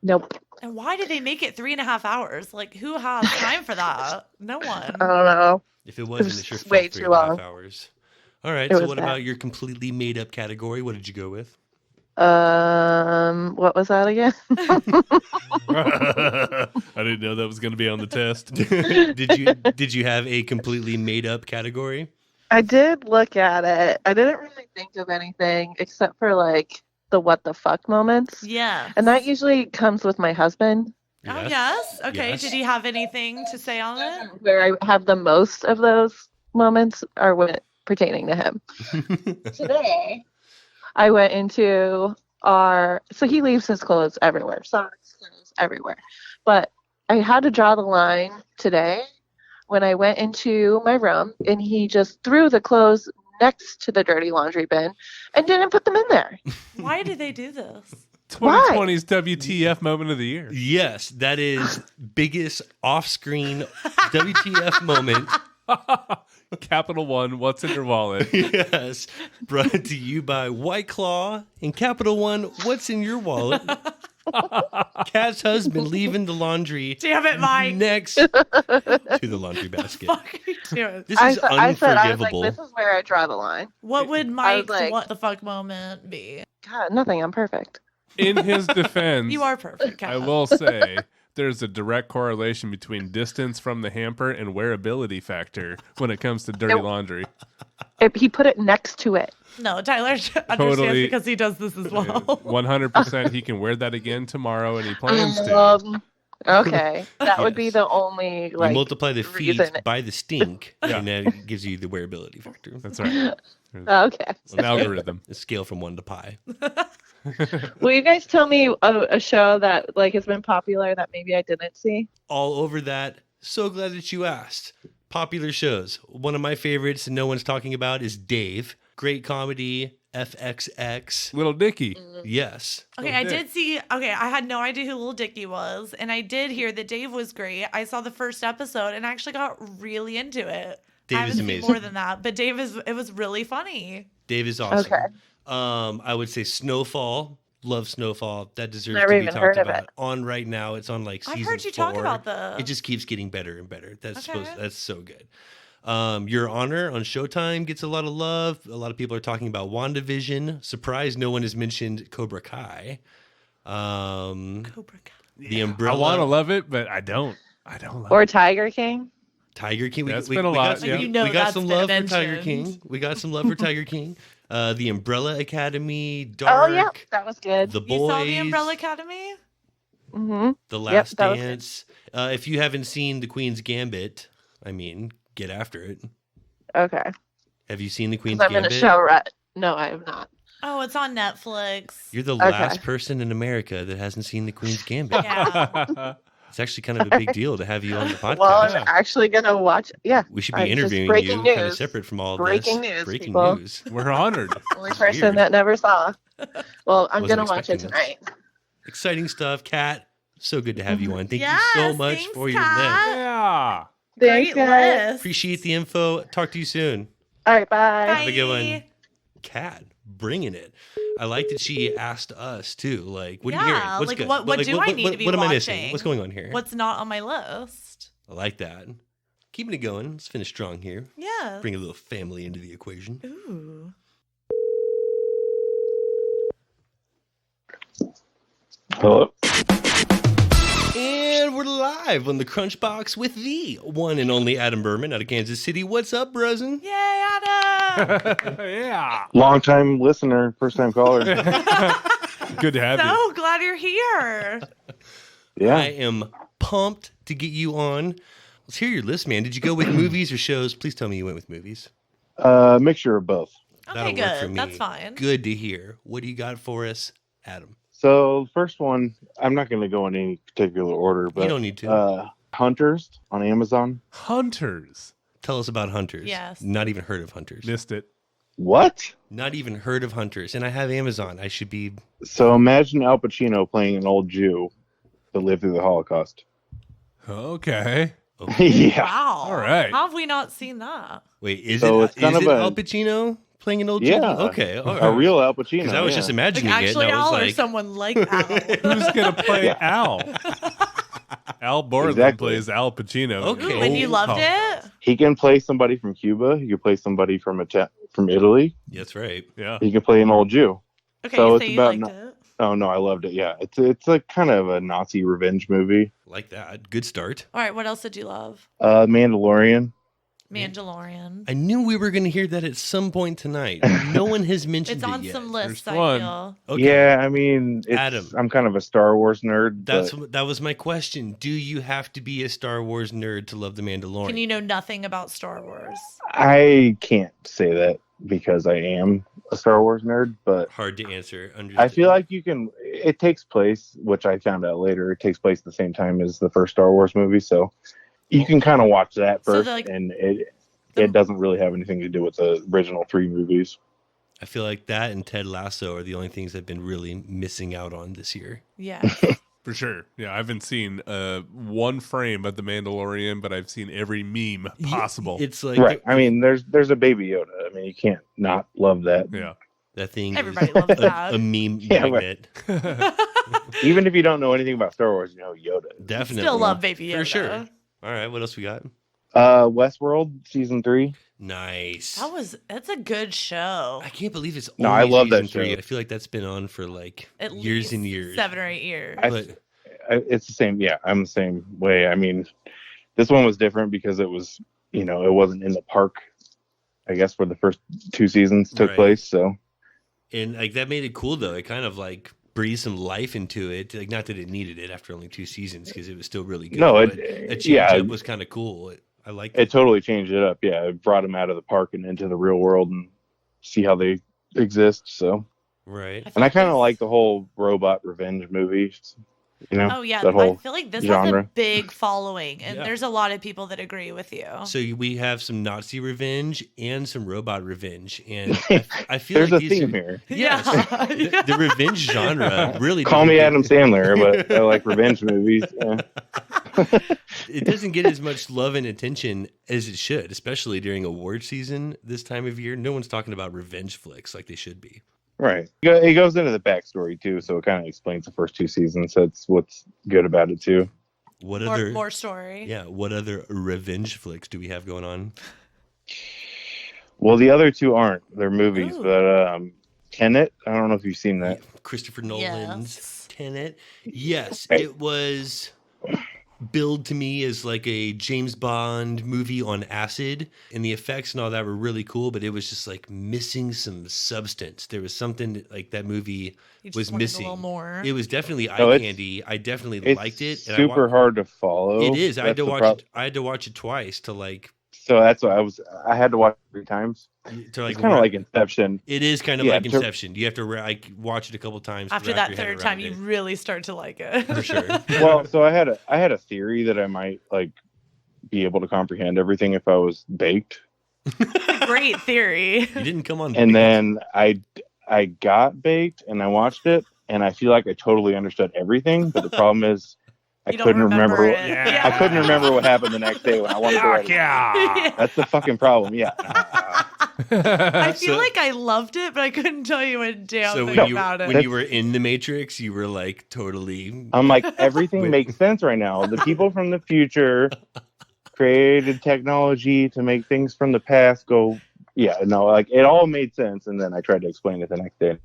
Nope. and why did they make it 3.5 hours? Like, who has time for that? No one. I don't know. If it wasn't, was it sure way felt too 3.5 long. hours. All right. It So was what bad. about your completely made up category? What did you go with? What was that again? I didn't know that was going to be on the test. did you have a completely made up category? I did look at it. I didn't really think of anything except for like the what the fuck moments. Yeah. And that usually comes with my husband, Oh, yes. Okay. Yes. Did he have anything to say on it? where I have the most of those moments are when pertaining to him. Today, I went into so he leaves his clothes everywhere, socks, clothes everywhere. But I had to draw the line today when I went into my room, and he just threw the clothes next to the dirty laundry bin and didn't put them in there. Why did they do this? 2020's WTF moment of the year. Yes, that is biggest off-screen WTF moment. Capital One, what's in your wallet? Yes, brought to you by White Claw and Capital One. What's in your wallet? Kat's husband leaving the laundry Damn it, Mike. next to the laundry basket. Fuck are you doing? This is I was like, unforgivable. this is where I draw the line. What would I was Mike's like- what the fuck moment be? God, nothing. I'm perfect. In his defense, You are perfect, Kat. I will say there's a direct correlation between distance from the hamper and wearability factor when it comes to dirty laundry. He put it next to it. No, Tyler understands Totally. because he does this as well. 100%. He can wear that again tomorrow, and he plans to. Okay, that would be the only You like multiply the feet reason. by the stink, and that gives you the wearability factor. That's right. Okay. It's an algorithm. A scale from 1 to pi. Will you guys tell me a show that like has been popular that maybe I didn't see? All over that. So glad that you asked. Popular shows. One of my favorites and no one's talking about is Dave. Great comedy. FXX. Little Dicky. Yes. Okay, I did see. Okay, I had no idea who Little Dicky was, and I did hear that Dave was great. I saw the first episode and actually got really into it. Dave I haven't is seen amazing. more than that, but it was really funny. Dave is awesome. Okay. I would say Snowfall. Love Snowfall. That deserves Never to be even talked heard of about. it. On right now, it's on like I've season heard you 4. talk about the. It just keeps getting better and better. That's Okay. that's so good. Your Honor on Showtime gets a lot of love. A lot of people are talking about WandaVision. Surprised no one has mentioned Cobra Kai. Cobra Kai. The I Umbrella. want to love it, but I don't. I don't love Or it. Tiger King? Tiger King. That's been a lot, Got some, yeah. You know we got that's some been love for Tiger mentioned. King. We got some love for Tiger King. The Umbrella Academy. Dark. Oh yeah, that was good. The You Boys. saw the Umbrella Academy? Mm-hmm. The Last that was Dance. If you haven't seen The Queen's Gambit, I mean, get after it. Okay. Have you seen The Queen's I'm in Gambit? a show rut. No, I have not. Oh, it's on Netflix. You're the Okay. last person in America that hasn't seen The Queen's Gambit. Yeah. It's actually kind of a big deal to have you on the podcast. Well, I'm actually gonna watch. Yeah, We should be I'm just interviewing breaking you kind of news. separate from all Breaking this. news, Breaking people. news. We're honored. Only That's person weird. that never saw. Well, I'm Wasn't gonna watch it expecting tonight. Exciting stuff. Kat, so good to have you on. Thank you so Yes, much thanks, for your list. Kat. Yeah. Thanks, Great guys. list. Appreciate the info. Talk to you soon. All right, bye. Bye. Have a good one. Kat, bringing it. I like that she asked us too. Like, what are you hearing? Yeah, What's like, good? what do I need to be What am I watching? missing? What's going on here? What's not on my list? I like that. Keeping it going. Let's finish strong here. Yeah. Bring a little family into the equation. Ooh. Hello. And we're live on the Crunch Box with the one and only Adam Berman out of Kansas City. What's up, Brusin? Yay, Adam! Yeah. Long time listener, first time caller. Good to have you. So glad you're here. I Yeah. am pumped to get you on. Let's hear your list, man. Did you go with movies or shows? Please tell me you went with movies. Mixture of both. Okay, That'll work for good. me. That's fine. Good to hear. What do you got for us, Adam? So first one, I'm not going to go in any particular order, but You don't need to. Hunters on Amazon. Hunters. Tell us about Hunters. Yes. Not even heard of Hunters. Missed it. What? Not even heard of Hunters. And I have Amazon. I should be. So imagine Al Pacino playing an old Jew that lived through the Holocaust. Okay. Okay. Yeah. Wow. All right. How have we not seen that? Wait, is So it, it's kind is of it a- Al Pacino playing an old Yeah. Jew? Okay. All right. A real Al Pacino. Because I was yeah. just Like imagining actually it. And I Al was or like, someone like Al? Who's going to play Al? Al Borland Exactly. plays Al Pacino. Okay. Ooh, and you loved Holocaust. it? He can play somebody from Cuba. He can play somebody from Italy. that's right. Yeah. He can play an old Jew. Okay, So you it's say you about liked no- it. Oh no, I loved it. Yeah, it's a kind of a Nazi revenge movie. Like that. Good start. All right, what else did you love? Mandalorian. Mandalorian. I knew we were going to hear that at some point tonight. No one has mentioned It's it on yet. some lists, There's I one. feel. Okay. Yeah, I mean, Adam. I'm kind of a Star Wars nerd. That was my question. Do you have to be a Star Wars nerd to love The Mandalorian? Can you know nothing about Star Wars? I can't say that because I am a Star Wars nerd, but Hard to answer. I feel like you can. It takes place, which I found out later. It takes place at the same time as the first Star Wars movie, so you can kind of watch that So first, like- and it doesn't really have anything to do with the original 3 movies. I feel like that and Ted Lasso are the only things I've been really missing out on this year. Yeah. For sure. Yeah, I haven't seen one frame of The Mandalorian, but I've seen every meme possible. It's like Right. I mean, there's a Baby Yoda. I mean, you can't not love that. Yeah. that thing. Everybody is loves that. a meme Yeah, magnet. Even if you don't know anything about Star Wars, you know Yoda. Definitely. Still love Baby Yoda. For sure. All right. What else we got? Westworld season 3. Nice. That's a good show. I can't believe it's No, only I love season that 3. show. I feel like that's been on for like At years least and years. 7 or 8 years. It's the same. Yeah, I'm the same way. I mean, this one was different because it was, it wasn't in the park, I guess, where the first 2 seasons took place. So, and like that made it cool though. It kind of like breathed some life into it. Like, not that it needed it after only 2 seasons because it was still really good. No, a change up was kind of cool. I liked it. It totally changed it up. Yeah, it brought them out of the park and into the real world and see how they exist. So, right. And I kind of like the whole robot revenge movie. Oh yeah, that whole I feel like this genre. has a big following, and there's a lot of people that agree with you. So we have some Nazi revenge and some robot revenge, and I feel there's like a theme here. Yes, the revenge genre really. Call me Adam Sandler, but I like revenge movies. Yeah. It doesn't get as much love and attention as it should, especially during award season this time of year. No one's talking about revenge flicks like they should be. Right. It goes into the backstory too, so it kind of explains the first 2 seasons. That's what's good about it too. What more story? Yeah. What other revenge flicks do we have going on? Well, the other 2 aren't. They're movies, but Tenet. I don't know if you've seen that. Christopher Nolan's Tenet. Yes, Right. it was billed to me as like a James Bond movie on acid, and the effects and all that were really cool, but it was just like missing some substance. There was something like that movie was missing. A little more. It was definitely eye candy. I definitely liked it. It's super hard to follow. It is. I had That's to the watch it. I had to watch it twice to like. So that's what I had to watch it 3 times. To like, it's kind of like Inception. It is kind of like Inception. You have to like watch it a couple times. After that 3rd time, you really start to like it. For sure. Well, so I had a theory that I might like be able to comprehend everything if I was baked. Great theory. You didn't come on. And then I got baked and I watched it and I feel like I totally understood everything, but the problem is I couldn't remember. I couldn't remember what happened the next day when I wanted to write it. That's the fucking problem. Yeah. I feel like I loved it, but I couldn't tell you a damn thing about it. When you were in the Matrix, you were like totally. I'm like, everything makes sense right now. The people from the future created technology to make things from the past go. Yeah, no, like it all made sense, and then I tried to explain it the next day.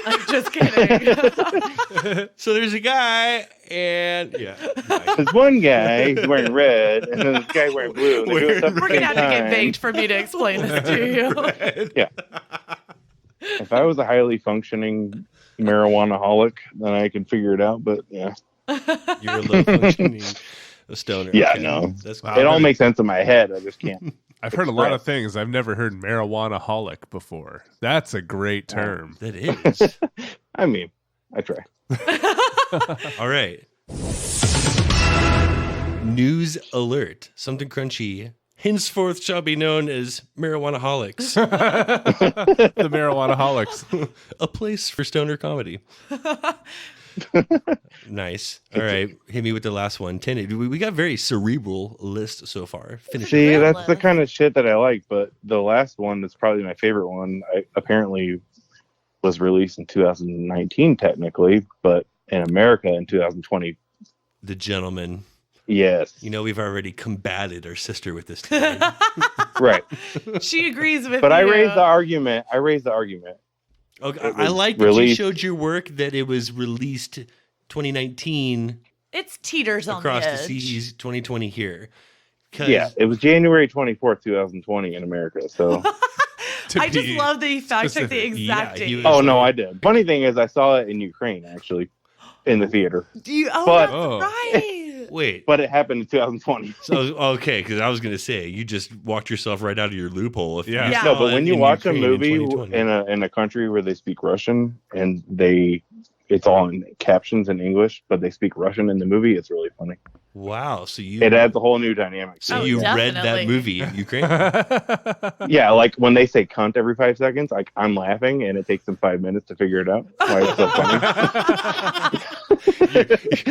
I'm just kidding. So there's a guy, and there's one guy who's wearing red, and then this guy wearing blue. And We're gonna have to get baked for me to explain this to you. Yeah. If I was a highly functioning marijuana-holic, then I could figure it out. But yeah, you're a low functioning stoner. Yeah, okay. no, That's it all makes sense in my head. I just can't. I've heard a lot of things. I've never heard marijuana-holic before. That's a great term. That is. I mean, I try. All right. News alert. Something crunchy. Henceforth shall be known as marijuana-holics. The marijuana-holics. A place for stoner comedy. Nice. All right. Hit me with the last one. Tenet. We got very cerebral list so far. See, that's the kind of shit that I like. But the last one that's probably my favorite one. Apparently was released in 2019 technically, but in America in 2020. The Gentleman. Yes. You know, we've already combated our sister with this today. Right. She agrees with but you. I raised the argument. Okay, I like that you showed your work that it was released 2019. It's teeters on across the the edge. seas 2020 here. Yeah, it was January 24th, 2020 in America. So I just love that he fact checked the exact date. Oh no, I did. Funny thing is, I saw it in Ukraine actually, in the theater. That's right. Wait, but it happened in 2020. So okay, because I was gonna say you just walked yourself right out of your loophole. If you No, saw but when it you in watch a Ukraine movie in a country where they speak Russian and it's all in captions in English, but they speak Russian in the movie, it's really funny. Wow, so it adds a whole new dynamic. So you read that movie in Ukraine? Yeah, like when they say cunt every 5 seconds, like I'm laughing and it takes them 5 minutes to figure it out. Why it's so funny.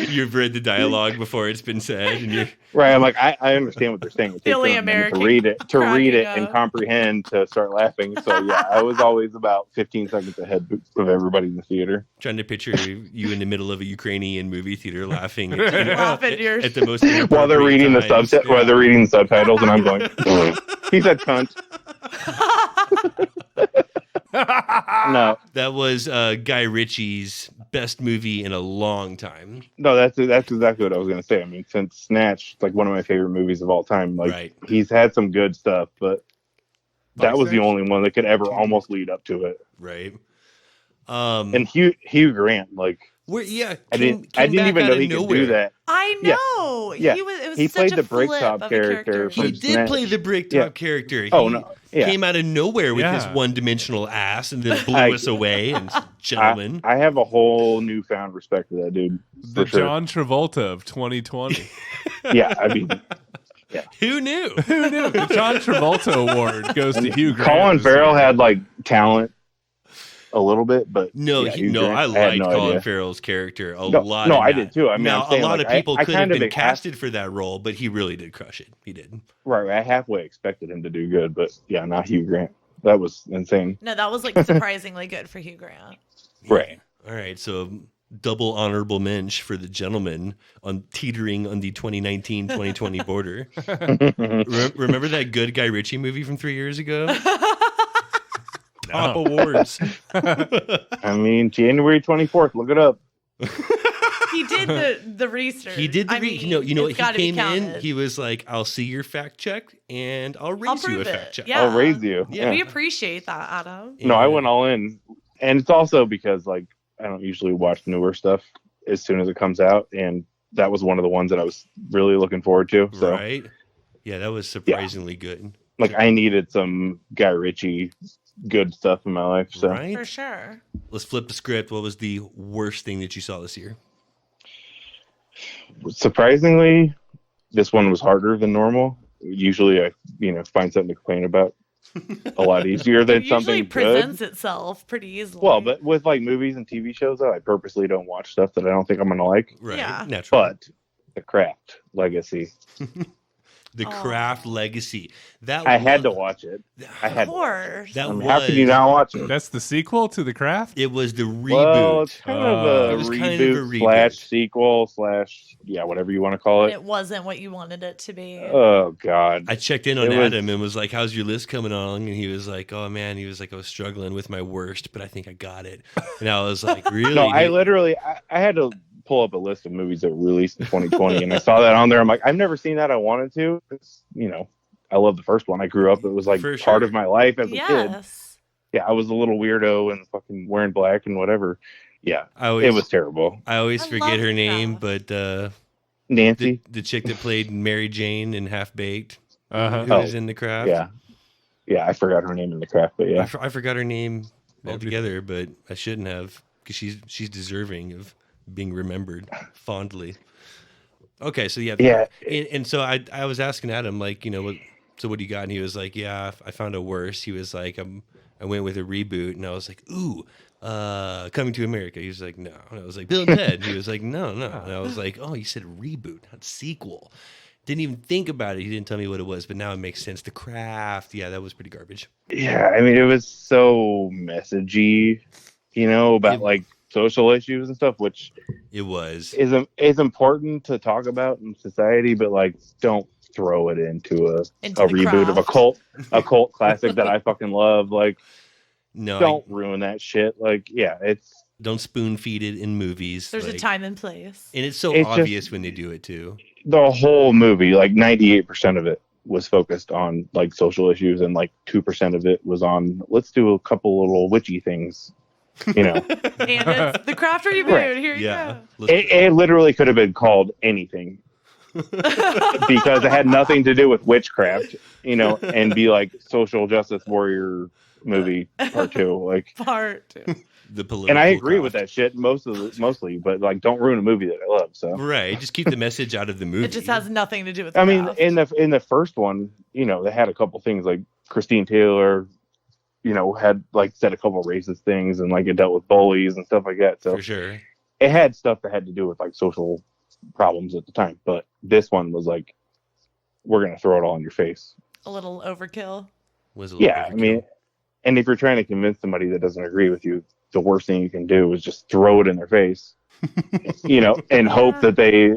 You've read the dialogue before it's been said, and you're right. I'm like, I understand what they're saying. It takes Philly them a minute American to read it cracking and up. comprehend to start laughing. So yeah, I was always about 15 seconds ahead of everybody in the theater. trying to picture you in the middle of a Ukrainian movie theater laughing Laughing to at at the most while they're reading the times. while they're reading the subtitles, and I'm going, he said cunt. No, that was Guy Ritchie's best movie in a long time. No, that's exactly what I was going to say. I mean, since Snatch, it's like one of my favorite movies of all time. Like, he's had some good stuff, but that was the only one that could ever almost lead up to it. Right. And Hugh Grant, like, I didn't even know he could do that. I know. Yeah. He played the Bricktop Bricktop character. He did play the Bricktop character. He came out of nowhere with his one-dimensional ass and then blew us away. And gentlemen, I have a whole newfound respect for that dude. The John Travolta of 2020. Yeah, I mean. Yeah. Who knew? The John Travolta award goes to Hugh Grant. Colin Farrell had like talent a little bit, but I liked Colin Farrell's character a lot. No, I did too. I mean, now, a lot of people could have been casted for for that role, but he really did crush it. He did. Right, I halfway expected him to do good, but yeah, not Hugh Grant. That was insane. No, that was like surprisingly good for Hugh Grant. Right. All right, so double honorable mensch for the gentleman on teetering on the 2019-2020 border. Remember that good Guy Ritchie movie from 3 years ago? Top awards. I mean, January 24th. Look it up. He did the research. He did you know what? He came in. He was like, "I'll see your fact check, and I'll raise you a fact check. Yeah. I'll raise you." Yeah, we appreciate that, Adam. No, I went all in, and it's also because like I don't usually watch newer stuff as soon as it comes out, and that was one of the ones that I was really looking forward to. So. Right? Yeah, that was surprisingly good. Like I needed some Guy Ritchie good stuff in my life. So. Right? For sure. Let's flip the script. What was the worst thing that you saw this year? Surprisingly, this one was harder than normal. Usually I, find something to complain about a lot easier than something usually presents itself pretty easily. Well, but with like movies and TV shows, I purposely don't watch stuff that I don't think I'm going to like. Right. Yeah. Natural. But The Craft Legacy. The Craft Legacy. I had to watch it. Of course. How could you not watch it? That's the sequel to The Craft? It was the reboot. Well, it's kind of a reboot / sequel / whatever you want to call it. It wasn't what you wanted it to be. Oh, God. I checked in on Adam and was like, how's your list coming along? And he was like, oh, man. He was like, I was struggling with my worst, but I think I got it. And I was like, really? No, I had to pull up a list of movies that were released in 2020 and I saw that on there. I'm like, I've never seen that. I wanted to. It's, I love the first one. I grew up. It was like part of my life as a kid. Yeah, I was a little weirdo and fucking wearing black and whatever. Yeah, it was terrible. I always forget her name, but Nancy, the chick that played Mary Jane in Half Baked, who was in The Craft. Yeah, I forgot her name in The Craft, but yeah, I forgot her name altogether, but I shouldn't have because she's deserving of being remembered fondly. Okay, so and so I was asking Adam like, so what do you got? And he was like, yeah, I found a worse. He was like, I went with a reboot, and I was like, ooh, Coming to America. He was like, no. And I was like, Bill and Ted. He was like, no. And I was like, oh, you said reboot, not sequel. Didn't even think about it. He didn't tell me what it was, but now it makes sense. The Craft, yeah, that was pretty garbage. Yeah, I mean, it was so messagey, about like social issues and stuff, which it was is important to talk about in society, but like don't throw it into a reboot Craft. of a cult classic that I fucking love. Like, no, don't ruin that shit. Like, don't spoon feed it in movies. There's a time and place, and it's obvious when they do it too. The whole movie, like 98% of it was focused on like social issues, and like 2% of it was on let's do a couple little witchy things. And it's The Craft reboot. Right. Here you go. It literally could have been called anything because it had nothing to do with witchcraft, and be like social justice warrior movie part 2, like part 2. The political and I agree with that shit mostly, but like don't ruin a movie that I love. So right, just keep the message out of the movie. It just has nothing to do with. I mean, in the first one, they had a couple things like Christine Taylor. Had like said a couple racist things and like it dealt with bullies and stuff like that. So for sure, it had stuff that had to do with like social problems at the time. But this one was like, we're gonna throw it all in your face. A little overkill. I mean, and if you're trying to convince somebody that doesn't agree with you, the worst thing you can do is just throw it in their face, and hope that they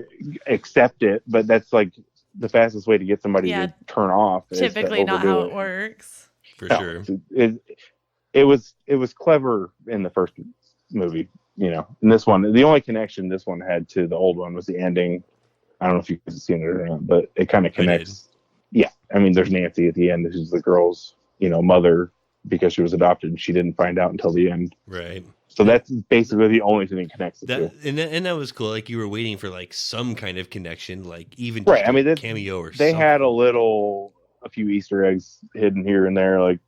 accept it. But that's like the fastest way to get somebody to turn off. Typically not how it works. For sure. It was clever in the first movie, and this one, the only connection this one had to the old one was the ending. I don't know if you guys have seen it or not, but it kind of connects. Yeah. I mean, there's Nancy at the end. This is the girl's, mother, because she was adopted and she didn't find out until the end. Right. So that's basically the only thing that connects the two. And that was cool. Like you were waiting for like some kind of connection, like even right. I mean, a cameo or they something. had a few Easter eggs hidden here and there, like,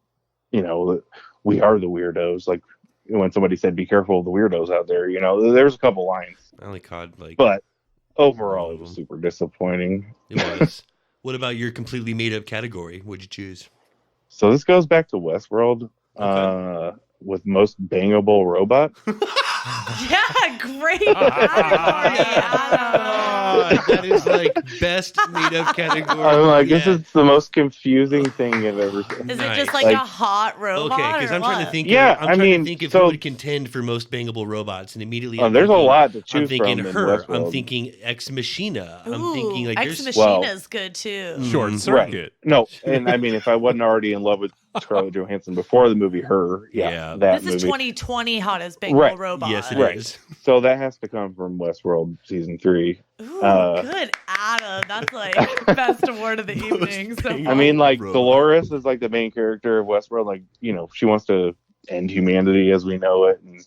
we are the weirdos. Like when somebody said, "Be careful of the weirdos out there," there's a couple lines. I only caught but overall, it was super disappointing. It was. What about your completely made up category? What'd you choose? So this goes back to Westworld. With most bangable robot. Yeah, great. That is like best made up category. I'm like, this is the most confusing thing I've ever seen. Is it just like a hot robot? Okay, because I'm trying to think. Yeah, I'm trying to think if who would contend for most bangable robots, and immediately. There's a lot to choose from. I'm thinking her. I'm thinking Ex Machina. I'm thinking like Ex Machina's good too. Short Circuit. Right. No, and I mean, if I wasn't already in love with Scarlett Johansson before the movie Her, that this movie. Is 2020 hottest bangable robot. Yes, it is. So that has to come from Westworld season 3. Ooh, good, Adam. That's like best award of the evening. So I mean, like Dolores is like the main character of Westworld. Like, she wants to end humanity as we know it, and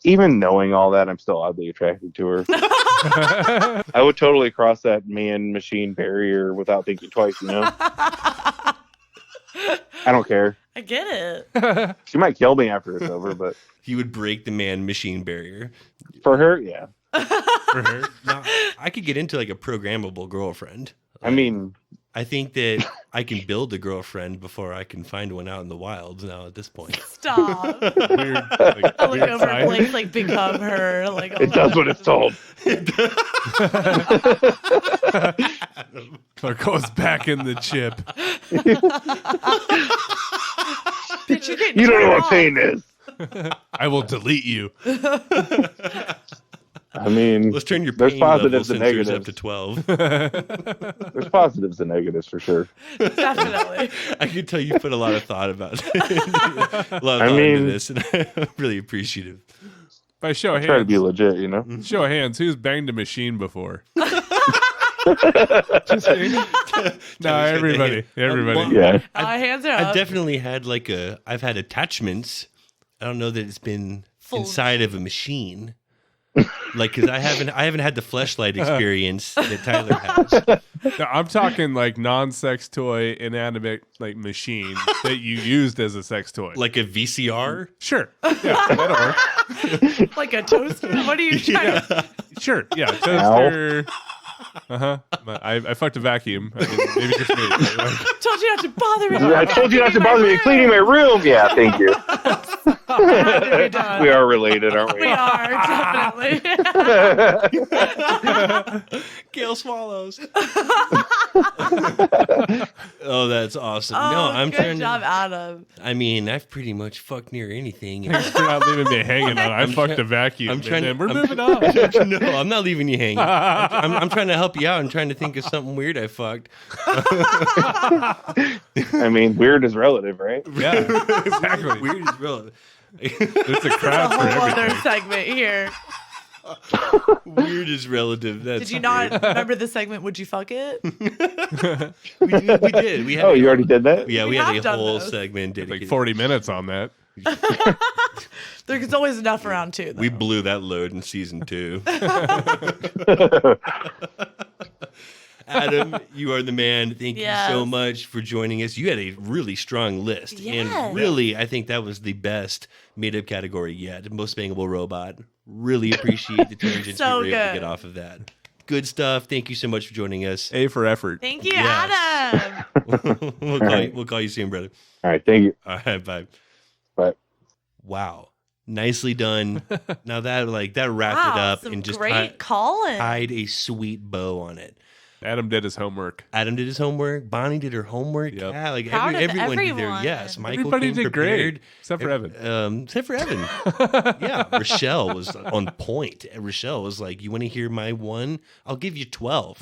even knowing all that, I'm still oddly attracted to her. I would totally cross that man-machine barrier without thinking twice. I don't care. I get it. She might kill me after it's over, but you would break the man-machine barrier. For her, yeah. For her, now, I could get into like a programmable girlfriend. I mean, I think that I can build a girlfriend before I can find one out in the wilds now at this point. Stop. Weird, I look over and Blake's like become her. Like, it does what it's told. Or goes back in the chip. You don't know what pain is. I will delete you. I mean, let's turn your there's pain positives level and sensors negatives up to 12. There's positives and negatives for sure. Definitely. I can tell you put a lot of thought about into this, and I'm really appreciative. By show of hands, try to be legit, Show of hands, who's banged a machine before? Just no, everybody. Yeah. Hands are up. I've definitely had I've had attachments. I don't know that it's been inside of a machine. Because I haven't had the fleshlight experience that Tyler has. No, I'm talking like non-sex toy, inanimate machine that you used as a sex toy, like a VCR. Sure, yeah, that'll work. Like a toaster. What are you trying to? Sure, yeah, toaster. I fucked a vacuum. I mean, maybe just me. Told you not to bother me. I told you not to bother me cleaning my room. Yeah, thank you. We are related, aren't we? We are, definitely. Gail swallows. Oh, that's awesome. Oh, no, I'm good trying job, to. Adam. I mean, I've pretty much fucked near anything. Thanks for not leaving me hanging on. I fucked a vacuum. We're moving on. No, I'm not leaving you hanging. I'm trying to help you out. I'm trying to think of something weird I fucked. I mean, weird is relative, right? Yeah, exactly. Weird is relative. There's a crowd for whole everything. other segment here. Weird is relative. That's Did you not remember the segment? Would you fuck it? We did. We had you already did that? Yeah, we have had a done whole those. segment dedicated. Like 40 minutes on that. There's always enough around too. Though. We blew that load in season 2. Adam, you are the man. Thank you so much for joining us. You had a really strong list. Yes. And really, I think that was the best made-up category yet. Most bangable robot. Really appreciate the tangents So we were able to good. get off of that. Good stuff. Thank you so much for joining us. A for effort. Thank you, Adam. We'll call you soon, brother. All right, thank you. All right, bye. Bye. Wow. Nicely done. Now that wrapped it up some and just great calling. tied a sweet bow on it. Adam did his homework. Bonnie did her homework. Yep. Yeah, like Proud of everyone did everyone. their yes. Michael Everybody came did prepared. great, except for Evan. Except for Evan. Yeah, Rochelle was on point. Rochelle was like, "You want to hear my one? I'll give you 12.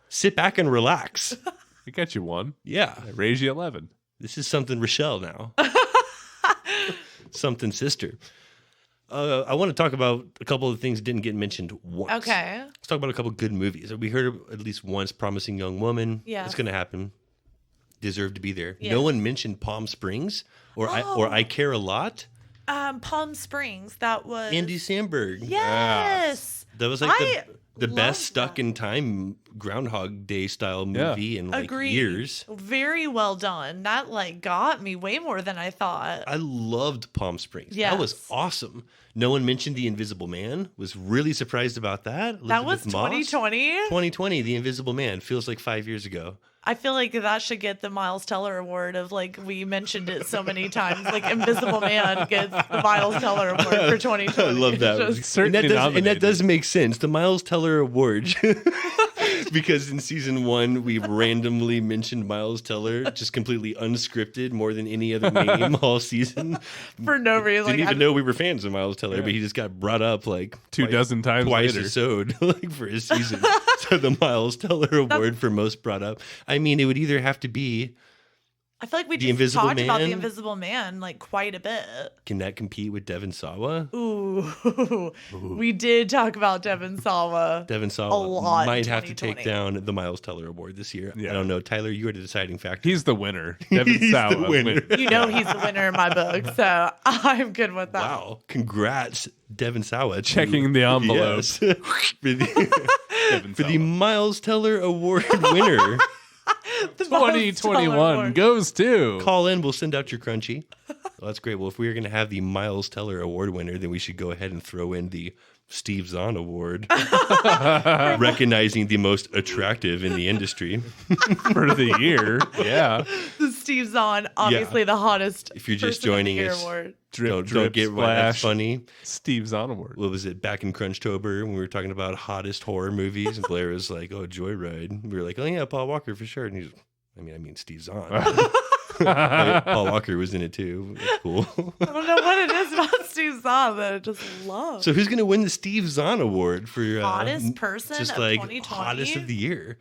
Sit back and relax." I got you 1. Yeah, I raised you 11. this is something Rochelle now. Something sister. I want to talk about a couple of things that didn't get mentioned once. Okay. Let's talk about a couple of good movies. We heard of at least once Promising Young Woman. Yeah. It's going to happen. Deserve to be there. Yeah. No one mentioned Palm Springs or I Care a Lot. Palm Springs. That was Andy Samberg. Yes. That was like the love best stuck that. in time Groundhog Day style movie in like Agreed. years. Very well done. That got me way more than I thought. I loved Palm Springs. Yes. That was awesome. No one mentioned The Invisible Man. Was really surprised about that. That was Elizabeth Moss. 2020. 2020, The Invisible Man. Feels like 5 years ago. I feel like that should get the Miles Teller Award of we mentioned it so many times. Invisible Man gets the Miles Teller Award for 2020. I love that. And that does make sense. The Miles Teller Award. Because in season 1, we randomly mentioned Miles Teller, just completely unscripted, more than any other name all season. For no reason. Didn't even know we were fans of Miles Teller, but he just got brought up 2 dozen times twice later. a sewed for his season. So the Miles Teller Award for most brought up. I mean, it would either have to be. I feel like we The just Invisible talked about Man? the Invisible Man quite a bit. Can that compete with Devon Sawa? Ooh. We did talk about Devon Sawa. Devon Sawa a lot might in have to take 2020. down the Miles Teller Award this year. Yeah. I don't know. Tyler, you are the deciding factor. He's the winner. Devon He's Sawa the winner. You know he's the winner in my book, so I'm good with that. Wow. Congrats, Devon Sawa. Checking the envelope. Yes. for the Miles Teller Award winner. The Miles Teller 2021 Award. goes to. Call in. We'll send out your Crunchy. Well, that's great. Well, if we are going to have the Miles Teller Award winner, then we should go ahead and throw in the Steve Zahn Award, recognizing the most attractive in the industry For the year. Yeah. The Steve Zahn, obviously the hottest. If you're just person of the joining year us, award. Drip, don't get why that's splash. funny. Steve Zahn Award. What was it, back in Crunchtober when we were talking about hottest horror movies, and Blair was like, "Oh, Joyride." We were like, "Oh yeah, Paul Walker for sure." And he's, I mean Steve Zahn. Paul Walker was in it too. That's cool. I don't know what it is about Steve Zahn that I just love. So who's going to win the Steve Zahn Award for Hottest person just of like 2020? hottest of the year?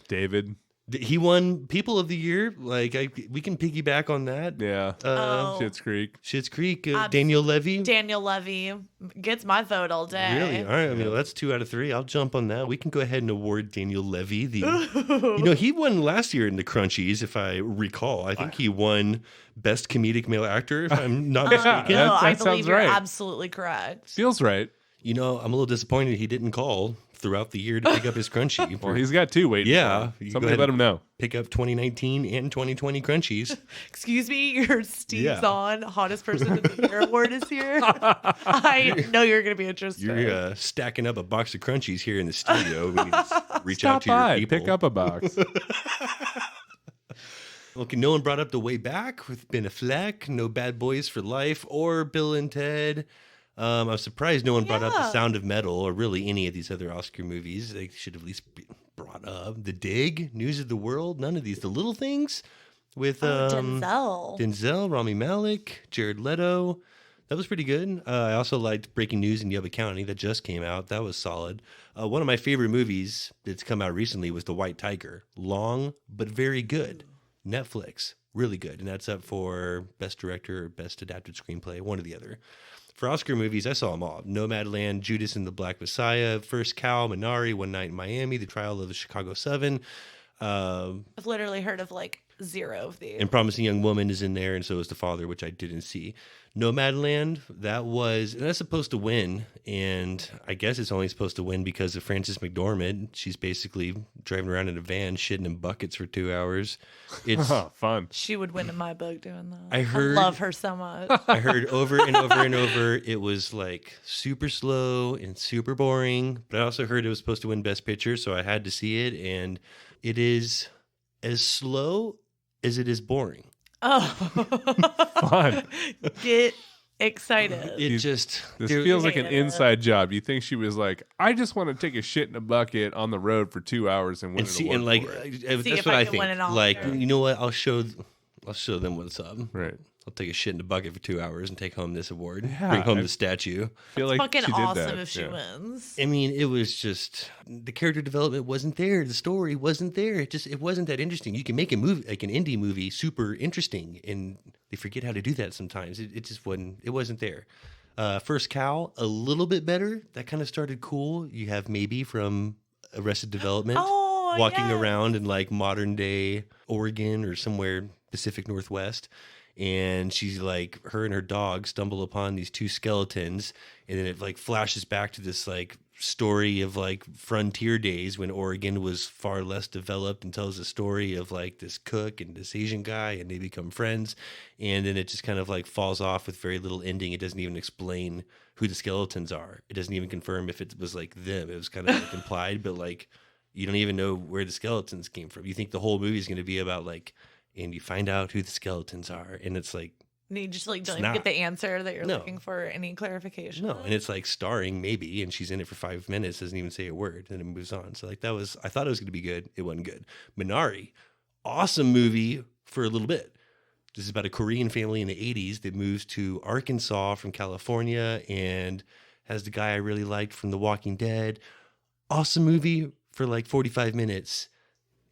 David. He won People of the Year. We can piggyback on that. Yeah. Schitt's Creek. Schitt's Creek. Daniel Levy. Daniel Levy gets my vote all day. Really? All right. I mean, that's 2 out of 3. I'll jump on that. We can go ahead and award Daniel Levy he won last year in the Crunchies, if I recall. I think he won Best Comedic Male Actor, if I'm not mistaken. No, I that believe sounds you're right. absolutely correct. Feels right. I'm a little disappointed he didn't call throughout the year to pick up his Crunchie. Well, he's got 2 waiting. Yeah. for him. You go Somebody ahead let and him know. Pick up 2019 and 2020 Crunchies. Excuse me, your Steve Yeah. Zahn hottest person of the year award is here. I know you're going to be interested. You're stacking up a box of Crunchies here in the studio. We can just reach out Stop to your by. people. Pick up a box. Okay, no one brought up The Way Back with Ben Affleck, No Bad Boys for Life, or Bill and Ted. I'm surprised no one brought up The Sound of Metal or really any of these other Oscar movies. They should at least be brought up. The Dig, News of the World, none of these. The Little Things with Denzel, Rami Malek, Jared Leto. That was pretty good. I also liked Breaking News in Yuba County that just came out. That was solid. One of my favorite movies that's come out recently was The White Tiger. Long, but very good. Netflix, really good. And that's up for Best Director or Best Adapted Screenplay, one or the other. For Oscar movies, I saw them all. Nomadland, Judas and the Black Messiah, First Cow, Minari, One Night in Miami, The Trial of the Chicago 7. I've literally heard of 0 of these. And Promising Young Woman is in there, and so is The Father, which I didn't see. Nomadland, that's supposed to win, and I guess it's only supposed to win because of Frances McDormand. She's basically driving around in a van, shitting in buckets for 2 hours. It's fun. She would win in my book doing that. I love her so much. I heard over and over and over it was super slow and super boring, but I also heard it was supposed to win Best Picture, so I had to see it, and it is as slow as it is boring. Oh, Fun. Get excited. This feels like an inside job. You think she was like, I just want to take a shit in a bucket on the road for 2 hours and win an award. And like, See that's if what I I can think. win an Oscar. Like, you know what? I'll show them what's up. Right. I'll take a shit in a bucket for 2 hours and take home this award. Yeah, Bring home the statue. Feel like Fucking she did awesome that. if she wins. I mean, it was just the character development wasn't there. The story wasn't there. It wasn't that interesting. You can make a movie like an indie movie super interesting, and they forget how to do that sometimes. It just wasn't. It wasn't there. First Cow, a little bit better. That kind of started cool. You have maybe from Arrested Development walking around in like modern day Oregon or somewhere Pacific Northwest. And she's like, her and her dog stumble upon these two skeletons, and then it like flashes back to this like story of like frontier days when Oregon was far less developed, and tells a story of like this cook and this Asian guy, and they become friends. And then it just kind of like falls off with very little ending. It doesn't even explain who the skeletons are. It doesn't even confirm if it was like them. It was kind of like implied, but like you don't even know where the skeletons came from. You think the whole movie is going to be about like, and you find out who the skeletons are, and it's like, and you just like don't even get the answer that you're looking for, any clarification. No, and it's like starring maybe, and she's in it for 5 minutes, doesn't even say a word, and it moves on. So like I thought it was going to be good. It wasn't good. Minari, awesome movie for a little bit. This is about a Korean family in the 80s that moves to Arkansas from California and has the guy I really liked from The Walking Dead. Awesome movie for like 45 minutes.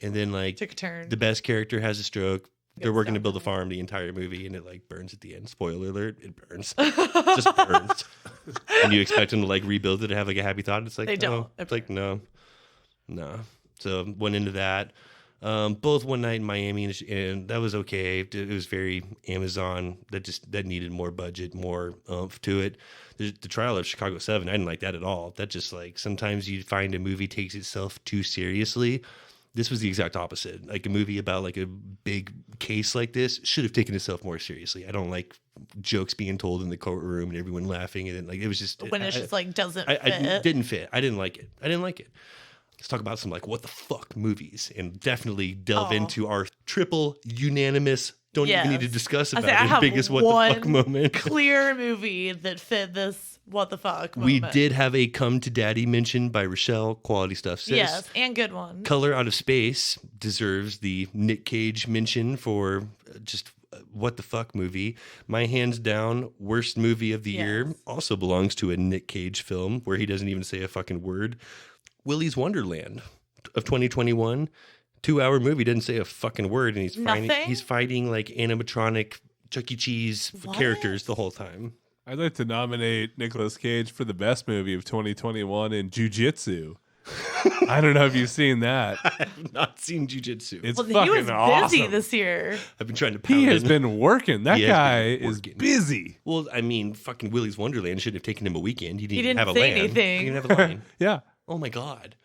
And then like took a turn. The best character has a stroke. They're working to build a farm the entire movie, and it like burns at the end. Spoiler alert, it burns. Just burns. And you expect them to like rebuild it and have like a happy thought. It's like, they don't. No. It's like, no. So went into that. Both One Night in Miami, and that was okay. It was very Amazon. That needed more budget, more oomph to it. The Trial of Chicago 7, I didn't like that at all. That just like, sometimes you find a movie takes itself too seriously. This was the exact opposite. Like a movie about like a big case like this should have taken itself more seriously. I don't like jokes being told in the courtroom and everyone laughing, and then like it was just when it's just like doesn't fit. It didn't fit. I didn't like it. Let's talk about some like what the fuck movies, and definitely delve into our triple unanimous. Don't even need to discuss about it. Biggest what the fuck moment. Clear movie that fit this what the fuck moment. We did have a Come to Daddy mention by Rochelle. Quality stuff, sis. Yes, and good one. Color Out of Space deserves the Nick Cage mention for just what the fuck movie. My hands down worst movie of the year also belongs to a Nick Cage film where he doesn't even say a fucking word. Willy's Wonderland of 2021. 2-hour movie, doesn't say a fucking word, and he's fighting like animatronic Chuck E. Cheese characters the whole time. I'd like to nominate Nicolas Cage for the best movie of 2021 in Jiu-Jitsu. I don't know if you've seen that. I have not seen Jiu-Jitsu. It's fucking awesome. He was busy this year. I've been trying to pound He has been working. That guy is busy. Well, I mean, fucking Willy's Wonderland should have taken him a weekend. He didn't have a say line. anything. He didn't have a line. Yeah. Oh my God.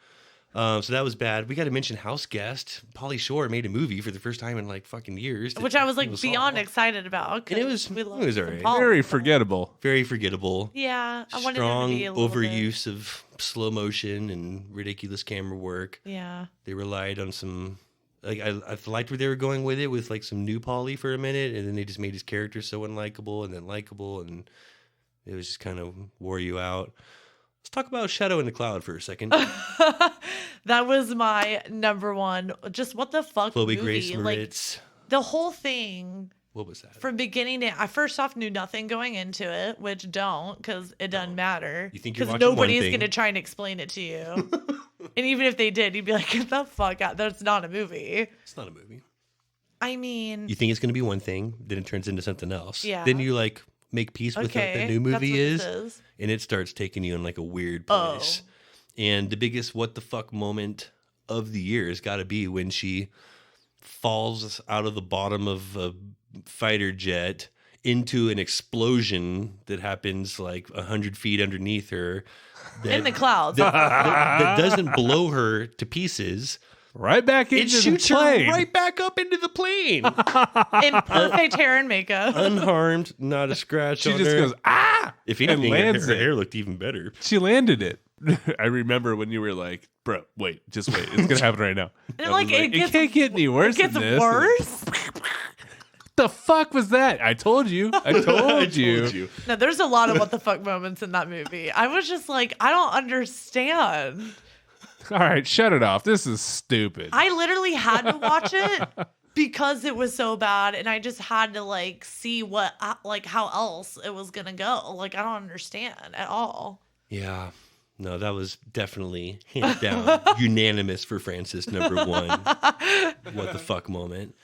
So that was bad. We got to mention House Guest. Pauly Shore made a movie for the first time in like fucking years. Which I was like beyond excited about. And it was all right. Very forgettable. Very forgettable. Yeah. I wanted Strong it to be a little overuse of slow motion and ridiculous camera work. Yeah. They relied on some, like I liked where they were going with it, with like some new Pauly for a minute, and then they just made his character so unlikable and then likable, and it was just kind of wore you out. Let's talk about Shadow in the Cloud for a second. That was my number one. Just what the fuck Chloe movie? Grace Moretz. Like, the whole thing. What was that? From beginning to I first off knew nothing going into it, which don't, because it doesn't matter. You think you're watching nobody's one thing. going to try and explain it to you. And even if they did, you'd be like, get the fuck out. That's not a movie. It's not a movie. I mean, you think it's going to be one thing, then it turns into something else. Yeah. Then you like make peace with what the new movie is, and it starts taking you in like a weird place. And the biggest what the fuck moment of the year has got to be when she falls out of the bottom of a fighter jet into an explosion that happens like 100 feet underneath her. In the clouds. That doesn't blow her to pieces. Right back into the plane. It shoots her right back up into the plane. In perfect hair and makeup. Unharmed, not a scratch She on just her. goes, ah! If anything, lands her hair looked even better. She landed it. I remember when you were like, bro, just wait. It's going to happen right now. And like, it can't get any worse it gets than this. worse? The fuck was that? I told you. I told you. No, there's a lot of what the fuck moments in that movie. I was just like, I don't understand. All right, shut it off. This is stupid. I literally had to watch it because it was so bad, and I just had to like see how else it was gonna go. Like, I don't understand at all. Yeah. No, that was definitely hands down unanimous for Francis, number one. What the fuck moment.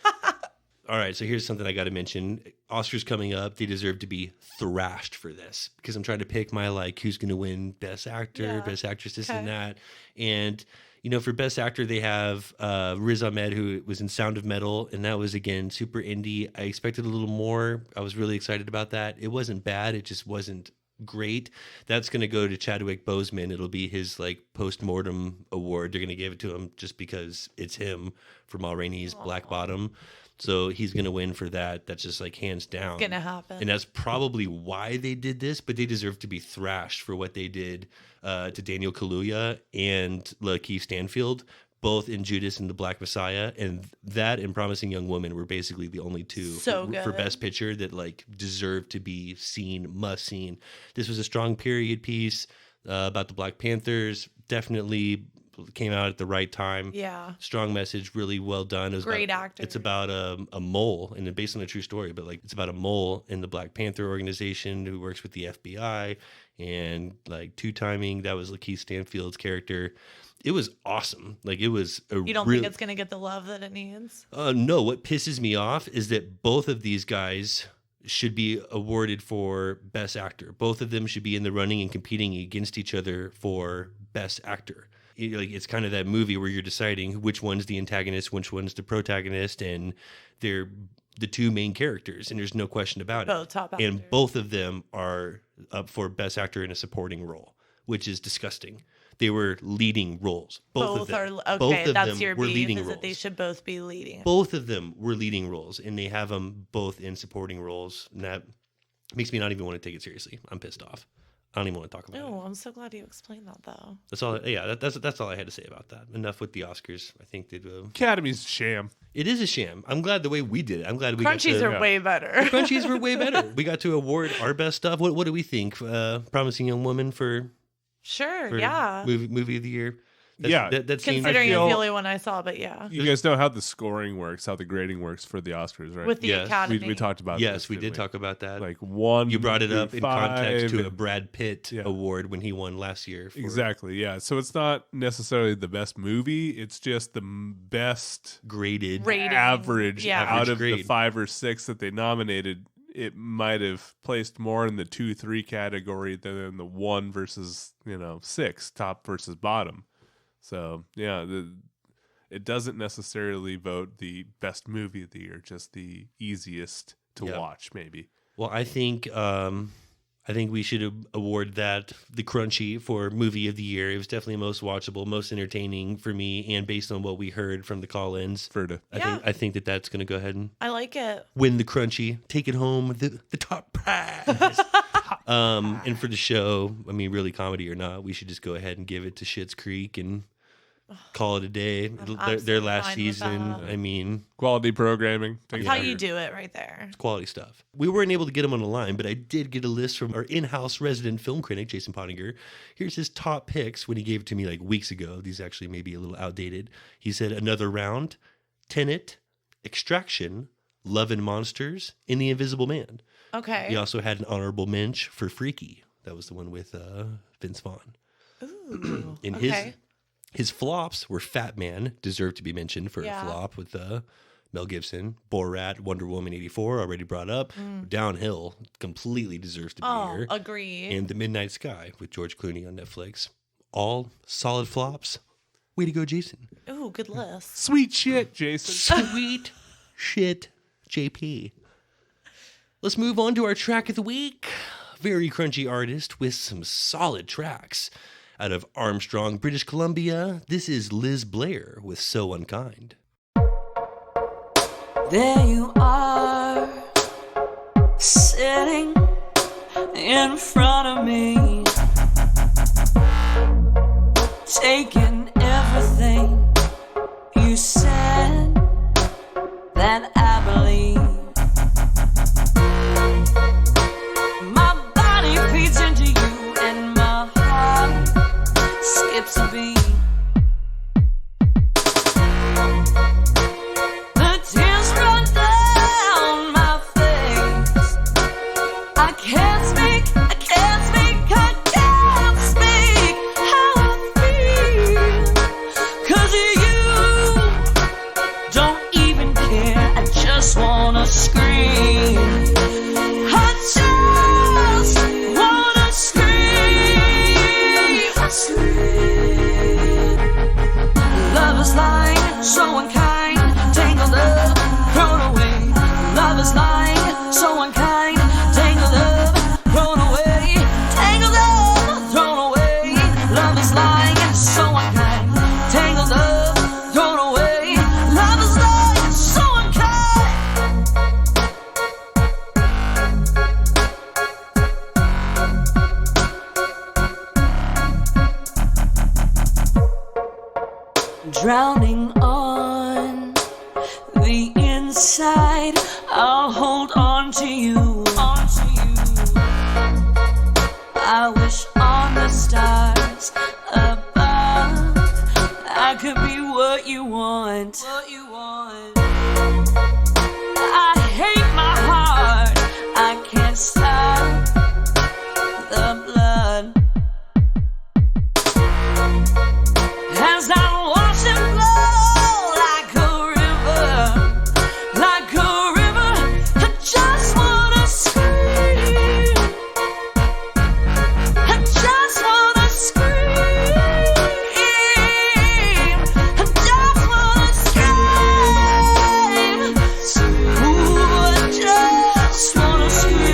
All right, so here's something I got to mention. Oscars coming up. They deserve to be thrashed for this because I'm trying to pick my, like, who's going to win Best Actor, Best Actress, this and that. And, you know, for Best Actor, they have Riz Ahmed, who was in Sound of Metal, and that was, again, super indie. I expected a little more. I was really excited about that. It wasn't bad. It just wasn't great. That's going to go to Chadwick Boseman. It'll be his like post-mortem award. They're going to give it to him just because it's him for Ma Rainey's Black Bottom. So he's going to win for that. That's just like hands down. It's going to happen. And that's probably why they did this, but they deserve to be thrashed for what they did to Daniel Kaluuya and Lakeith Stanfield, both in Judas and the Black Messiah. And that and Promising Young Woman were basically the only two for Best Picture that like deserve to be seen, must seen. This was a strong period piece about the Black Panthers. Definitely came out at the right time. Yeah. Strong message, really well done. It was great actor. It's about a mole, and based on a true story, but like it's about a mole in the Black Panther organization who works with the FBI, and like two-timing, that was Lakeith Stanfield's character. It was awesome. Like it was You don't think it's going to get the love that it needs? No, what pisses me off is that both of these guys should be awarded for Best Actor. Both of them should be in the running and competing against each other for Best Actor. It's kind of that movie where you're deciding which one's the antagonist, which one's the protagonist, and they're the two main characters, and there's no question about both it. Top actors. And both of them are up for Best Actor in a supporting role, which is disgusting. They were leading roles. Both of them. Are okay. Both of that's them your were beef. leading Is roles. that they should both be leading. Both of them were leading roles, and they have them both in supporting roles, and that makes me not even want to take it seriously. I'm pissed off. I don't even want to talk about it. Oh, I'm so glad you explained that, though. That's all. Yeah, that's all I had to say about that. Enough with the Oscars. I think they'd. Academy's sham. It is a sham. I'm glad the way we did it. I'm glad we Crunchies are way better. The Crunchies were way better. We got to award our best stuff. What do we think? Promising Young Woman for movie of the year. That seems considering it's the only one I saw, but yeah. You guys know how the scoring works, how the grading works for the Oscars, right? With the Academy. We talked about Yes, we did talk about that. Like 1 You brought it up in context to a and Brad Pitt award when he won last year. Exactly, yeah. So it's not necessarily the best movie. It's just the best graded average out of grade. the 5 or 6 that they nominated. It might have placed more in the 2-3 category than in the 1 versus 6, top versus bottom. So, yeah, it doesn't necessarily vote the best movie of the year, just the easiest to watch, maybe. Well, I think we should award that the Crunchy for movie of the year. It was definitely most watchable, most entertaining for me, and based on what we heard from the call-ins, I think that's going to go ahead and I like it. Win the Crunchy, take it home, the top prize. And for the show, I mean, really comedy or not, we should just go ahead and give it to Schitt's Creek and call it a day. Their last season. I mean, quality programming. That's how you do it right there. It's quality stuff. We weren't able to get him on the line, but I did get a list from our in-house resident film critic, Jason Pottinger. Here's his top picks when he gave it to me like weeks ago. These actually may be a little outdated. He said Another Round, Tenet, Extraction, Love and Monsters, and The Invisible Man. Okay. He also had an honorable mention for Freaky. That was the one with Vince Vaughn. Ooh. And his flops were Fat Man, deserved to be mentioned for a flop with Mel Gibson. Borat, Wonder Woman 84, already brought up. Downhill, completely deserves to be here. Agree. And The Midnight Sky with George Clooney on Netflix. All solid flops. Way to go, Jason. Ooh, good list. Sweet shit, Jason. Sweet shit, JP. Let's move on to our track of the week. Very crunchy artist with some solid tracks. Out of Armstrong, British Columbia, this is Liz Blair with So Unkind. There you are, sitting in front of me, taking everything you said that I believe. side, I'll hold on to you. I wish on the stars above I could be what you want. I hate my heart, I can't stop the blood. As I watch it flow like a river, I just wanna scream. I just wanna scream. I just wanna scream. Ooh, I just wanna scream.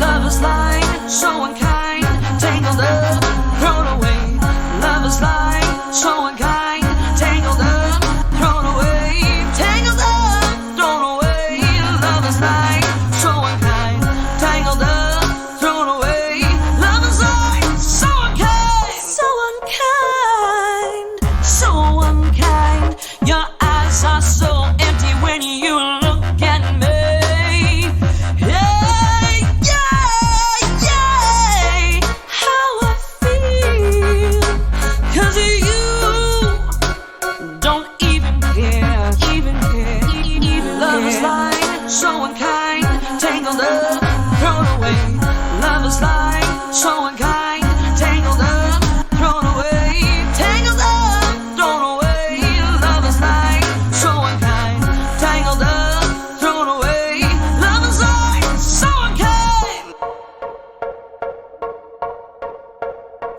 Love is like so unkind, tangled up, thrown away. Love is like so unkind, tangled up, thrown away. Tangled up, thrown away. Love is like so unkind, tangled up, thrown away. Love is like so unkind, so unkind. Your eyes are so empty when you look at me. How I feel, 'cause you don't even care. Love is like so unkind, tangled up, thrown away. Love is like so unkind, tangled up, thrown away. Tangled up, thrown away. Love is like so unkind, tangled up, thrown away. Love is like so unkind.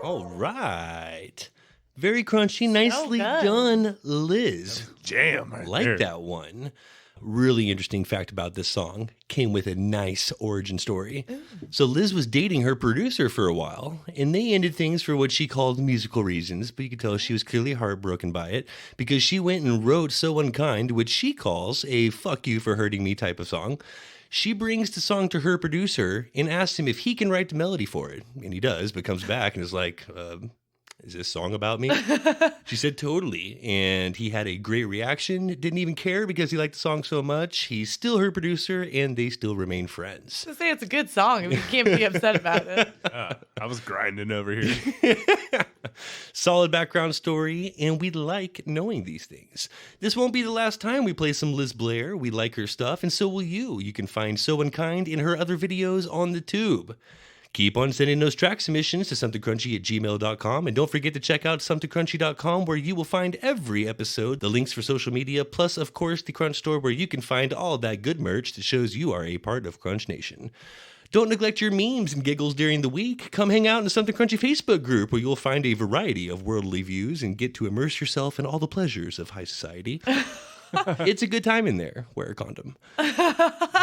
All right. Very crunchy. Nicely done, Liz. Jam. I like that one. Really interesting fact about this song. Came with a nice origin story. So Liz was dating her producer for a while, and they ended things for what she called musical reasons, but you could tell she was clearly heartbroken by it because she went and wrote So Unkind, which she calls a fuck you for hurting me type of song. She brings the song to her producer and asks him if he can write the melody for it. And he does, but comes back and is like, is this song about me? She said totally. And he had a great reaction. Didn't even care because he liked the song so much. He's still her producer and they still remain friends. To say it's a good song. I mean, you can't be upset about it. I was grinding over here. Solid background story, and we like knowing these things. This won't be the last time we play some Liz Blair. We like her stuff, and so will you. You can find So Unkind in her other videos on the tube. Keep on sending those track submissions to somethingcrunchy@gmail.com. And don't forget to check out somethingcrunchy.com where you will find every episode, the links for social media, plus, of course, the Crunch store where you can find all that good merch that shows you are a part of Crunch Nation. Don't neglect your memes and giggles during the week. Come hang out in the Something Crunchy Facebook group where you'll find a variety of worldly views and get to immerse yourself in all the pleasures of high society. It's a good time in there. Wear a condom.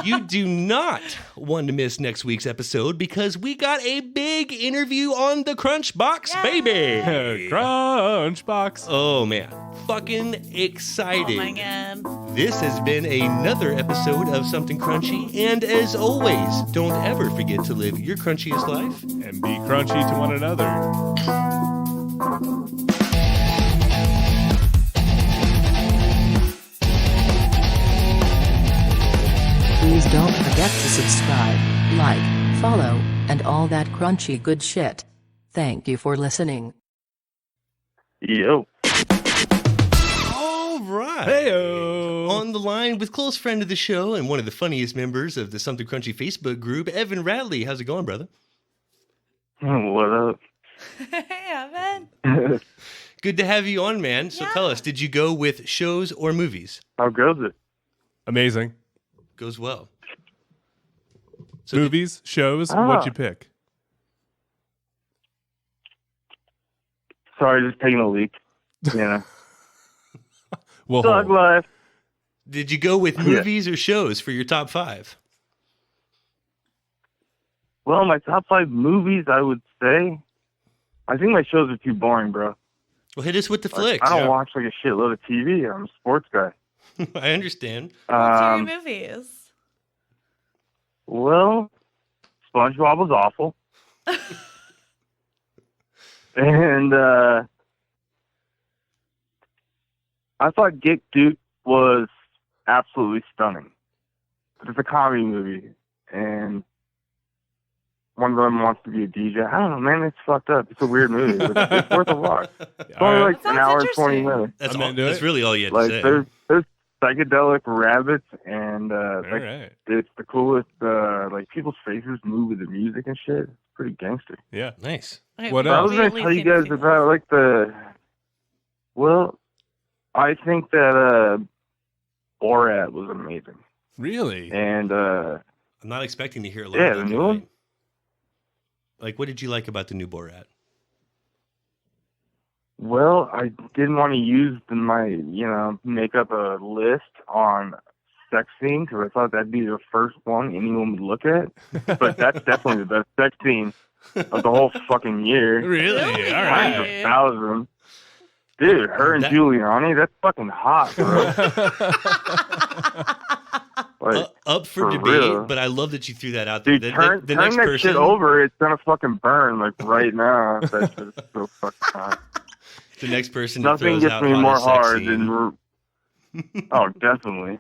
You do not want to miss next week's episode because we got a big interview on the Crunch Box, baby. Crunch Box. Oh, man. Fucking excited. Oh, my God. This has been another episode of Something Crunchy. And as always, don't ever forget to live your crunchiest life. And be crunchy to one another. Please don't forget to subscribe, like, follow, and all that crunchy good shit. Thank you for listening. Yo. All right. Heyo. On the line with close friend of the show and one of the funniest members of the Something Crunchy Facebook group, Evan Radley. How's it going, brother? What up? Hey, Evan. Good to have you on, man. So tell us, did you go with shows or movies? How goes it? Amazing. Goes well. So Movies, shows, what'd you pick? Sorry, just taking a leak. Yeah. Well, Dog life. Did you go with movies or shows for your top 5? Well, my top 5 movies, I would say. I think my shows are too boring, bro. Well, hit us with the flicks. I don't watch like a shitload of TV. I'm a sports guy. I understand. What's your movies? Well, SpongeBob was awful. And I thought Get Duke was absolutely stunning. It's a comedy movie, and one of them wants to be a DJ. I don't know, man. It's fucked up. It's a weird movie. But it's worth a watch. It's only like an hour and 20 minutes. That's really all you had Like, to say. there's psychedelic rabbits, and it's the coolest. Like, people's faces move with the music and shit. It's pretty gangster. Yeah. Nice. Okay, What I else? was going to tell you guys about, like, Well, I think that Borat was amazing. Really? And I'm not expecting to hear a lot yeah, about the it new one. tonight. Like, what did you like about the new Borat? Well, I didn't want to use make up a list on sex scene because I thought that'd be the first one anyone would look at. But that's definitely the best sex scene of the whole fucking year. Really? All Times right. 1,000. Dude, her and Giuliani, that's fucking hot, bro. Like, Up for debate, real. but I love that you threw that out there. Dude, turn that shit over. It's gonna fucking burn like right now. That shit's so fucking hot. The next person that Nothing throws gets out me more hottest sex hard scene. than. Oh, definitely.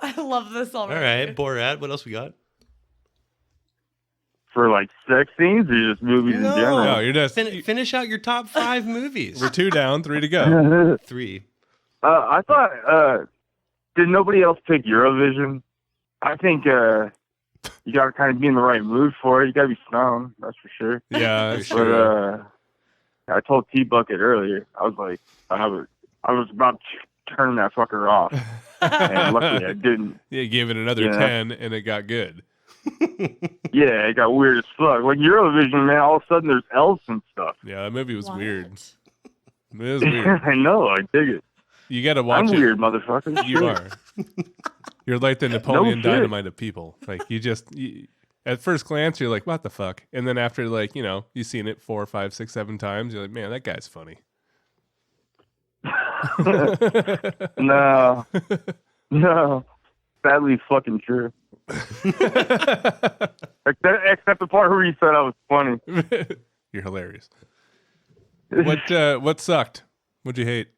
I love this All already. right, Borat. What else we got? For like sex scenes or just movies in general? No, you're just Finish out your top 5 movies. We're 2 down, 3 to go. 3. I thought. Did nobody else pick Eurovision? I think you got to kind of be in the right mood for it. You got to be stoned, that's for sure. Yeah, that's But true. I told T-Bucket earlier. I was like, I was about to turn that fucker off, and luckily I didn't. Yeah, gave it another 10, and it got good. Yeah, it got weird as fuck. Like Eurovision, man, all of a sudden there's elves and stuff. Yeah, that movie was weird. It was weird. I know, I dig it. You got to watch I'm it. weird, motherfucker. You are. You're like the Napoleon shit. Dynamite of people. Like at first glance, you're like, "What the fuck?" And then after, like, you've seen it 4, 5, 6, 7 times, you're like, "Man, that guy's funny." No, sadly, fucking true. Except the part where you said I was funny. You're hilarious. What sucked? What'd you hate?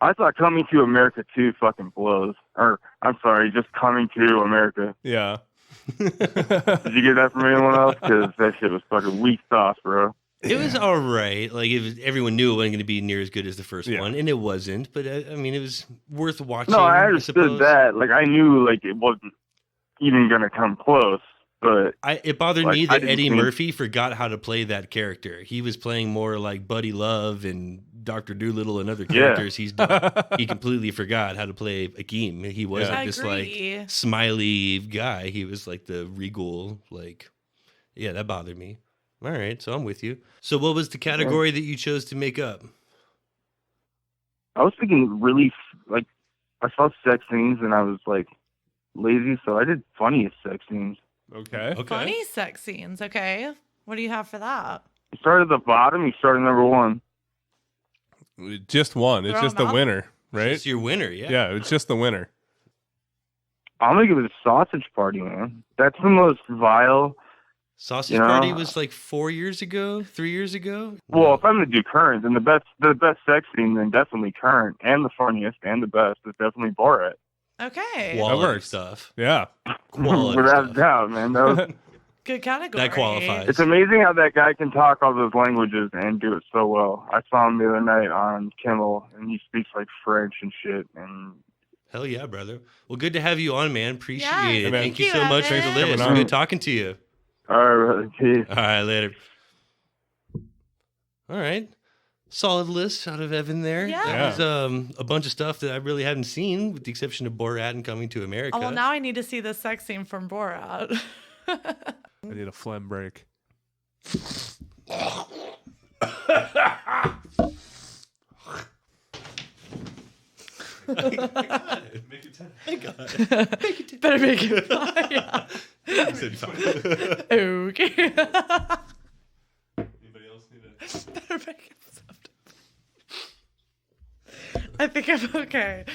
I thought Coming to America 2 fucking blows. Or, I'm sorry, just Coming to America. Yeah. Did you get that from anyone else? Because that shit was fucking weak sauce, bro. It was all right. Like, everyone knew it wasn't going to be near as good as the first one, and it wasn't. But, I mean, it was worth watching. No, I understood that. Like, I knew, like, it wasn't even going to come close. But it bothered like, me that Eddie think... Murphy forgot how to play that character. He was playing more like Buddy Love and Dr. Doolittle and other characters he's done. He completely forgot how to play Akeem. He wasn't this like smiley guy. He was like the regal, like, yeah, that bothered me. All right, so I'm with you. So what was the category that you chose to make up? I was thinking really, like, I saw sex scenes and I was like lazy, so I did funniest sex scenes. Okay. Funny sex scenes. Okay. What do you have for that? You started at the bottom, you started number 1. Just one. It's Throw just them the out? winner, right? It's your winner, yeah. Yeah, it's just the winner. I'm going to give it a sausage party, man. That's the most vile. Sausage Party was like 4 years ago, 3 years ago. Well, if I'm going to do current, then the best sex scene, then definitely current, and the funniest and the best is definitely Borat. Okay. Quality stuff. Yeah. Quality Without stuff. doubt, man. That was, Good category. That qualifies. it's amazing how that guy can talk all those languages and do it so well. I saw him the other night on Kimmel, and he speaks like French and shit. And Hell yeah, brother. Well, good to have you on, man. Appreciate Yes, it. thank Thank you you, so much for Evan. the list. Coming on. Good talking to you. all right, brother. Peace. All right, later. All right. Solid list out of Evan there. Yeah. That was a bunch of stuff that I really hadn't seen, with the exception of Borat and Coming to America. Oh, well, now I need to see the sex scene from Borat. I need a phlegm break. Better make it fun. Yeah. Okay. Anybody else need Better make it soft. I think I'm okay.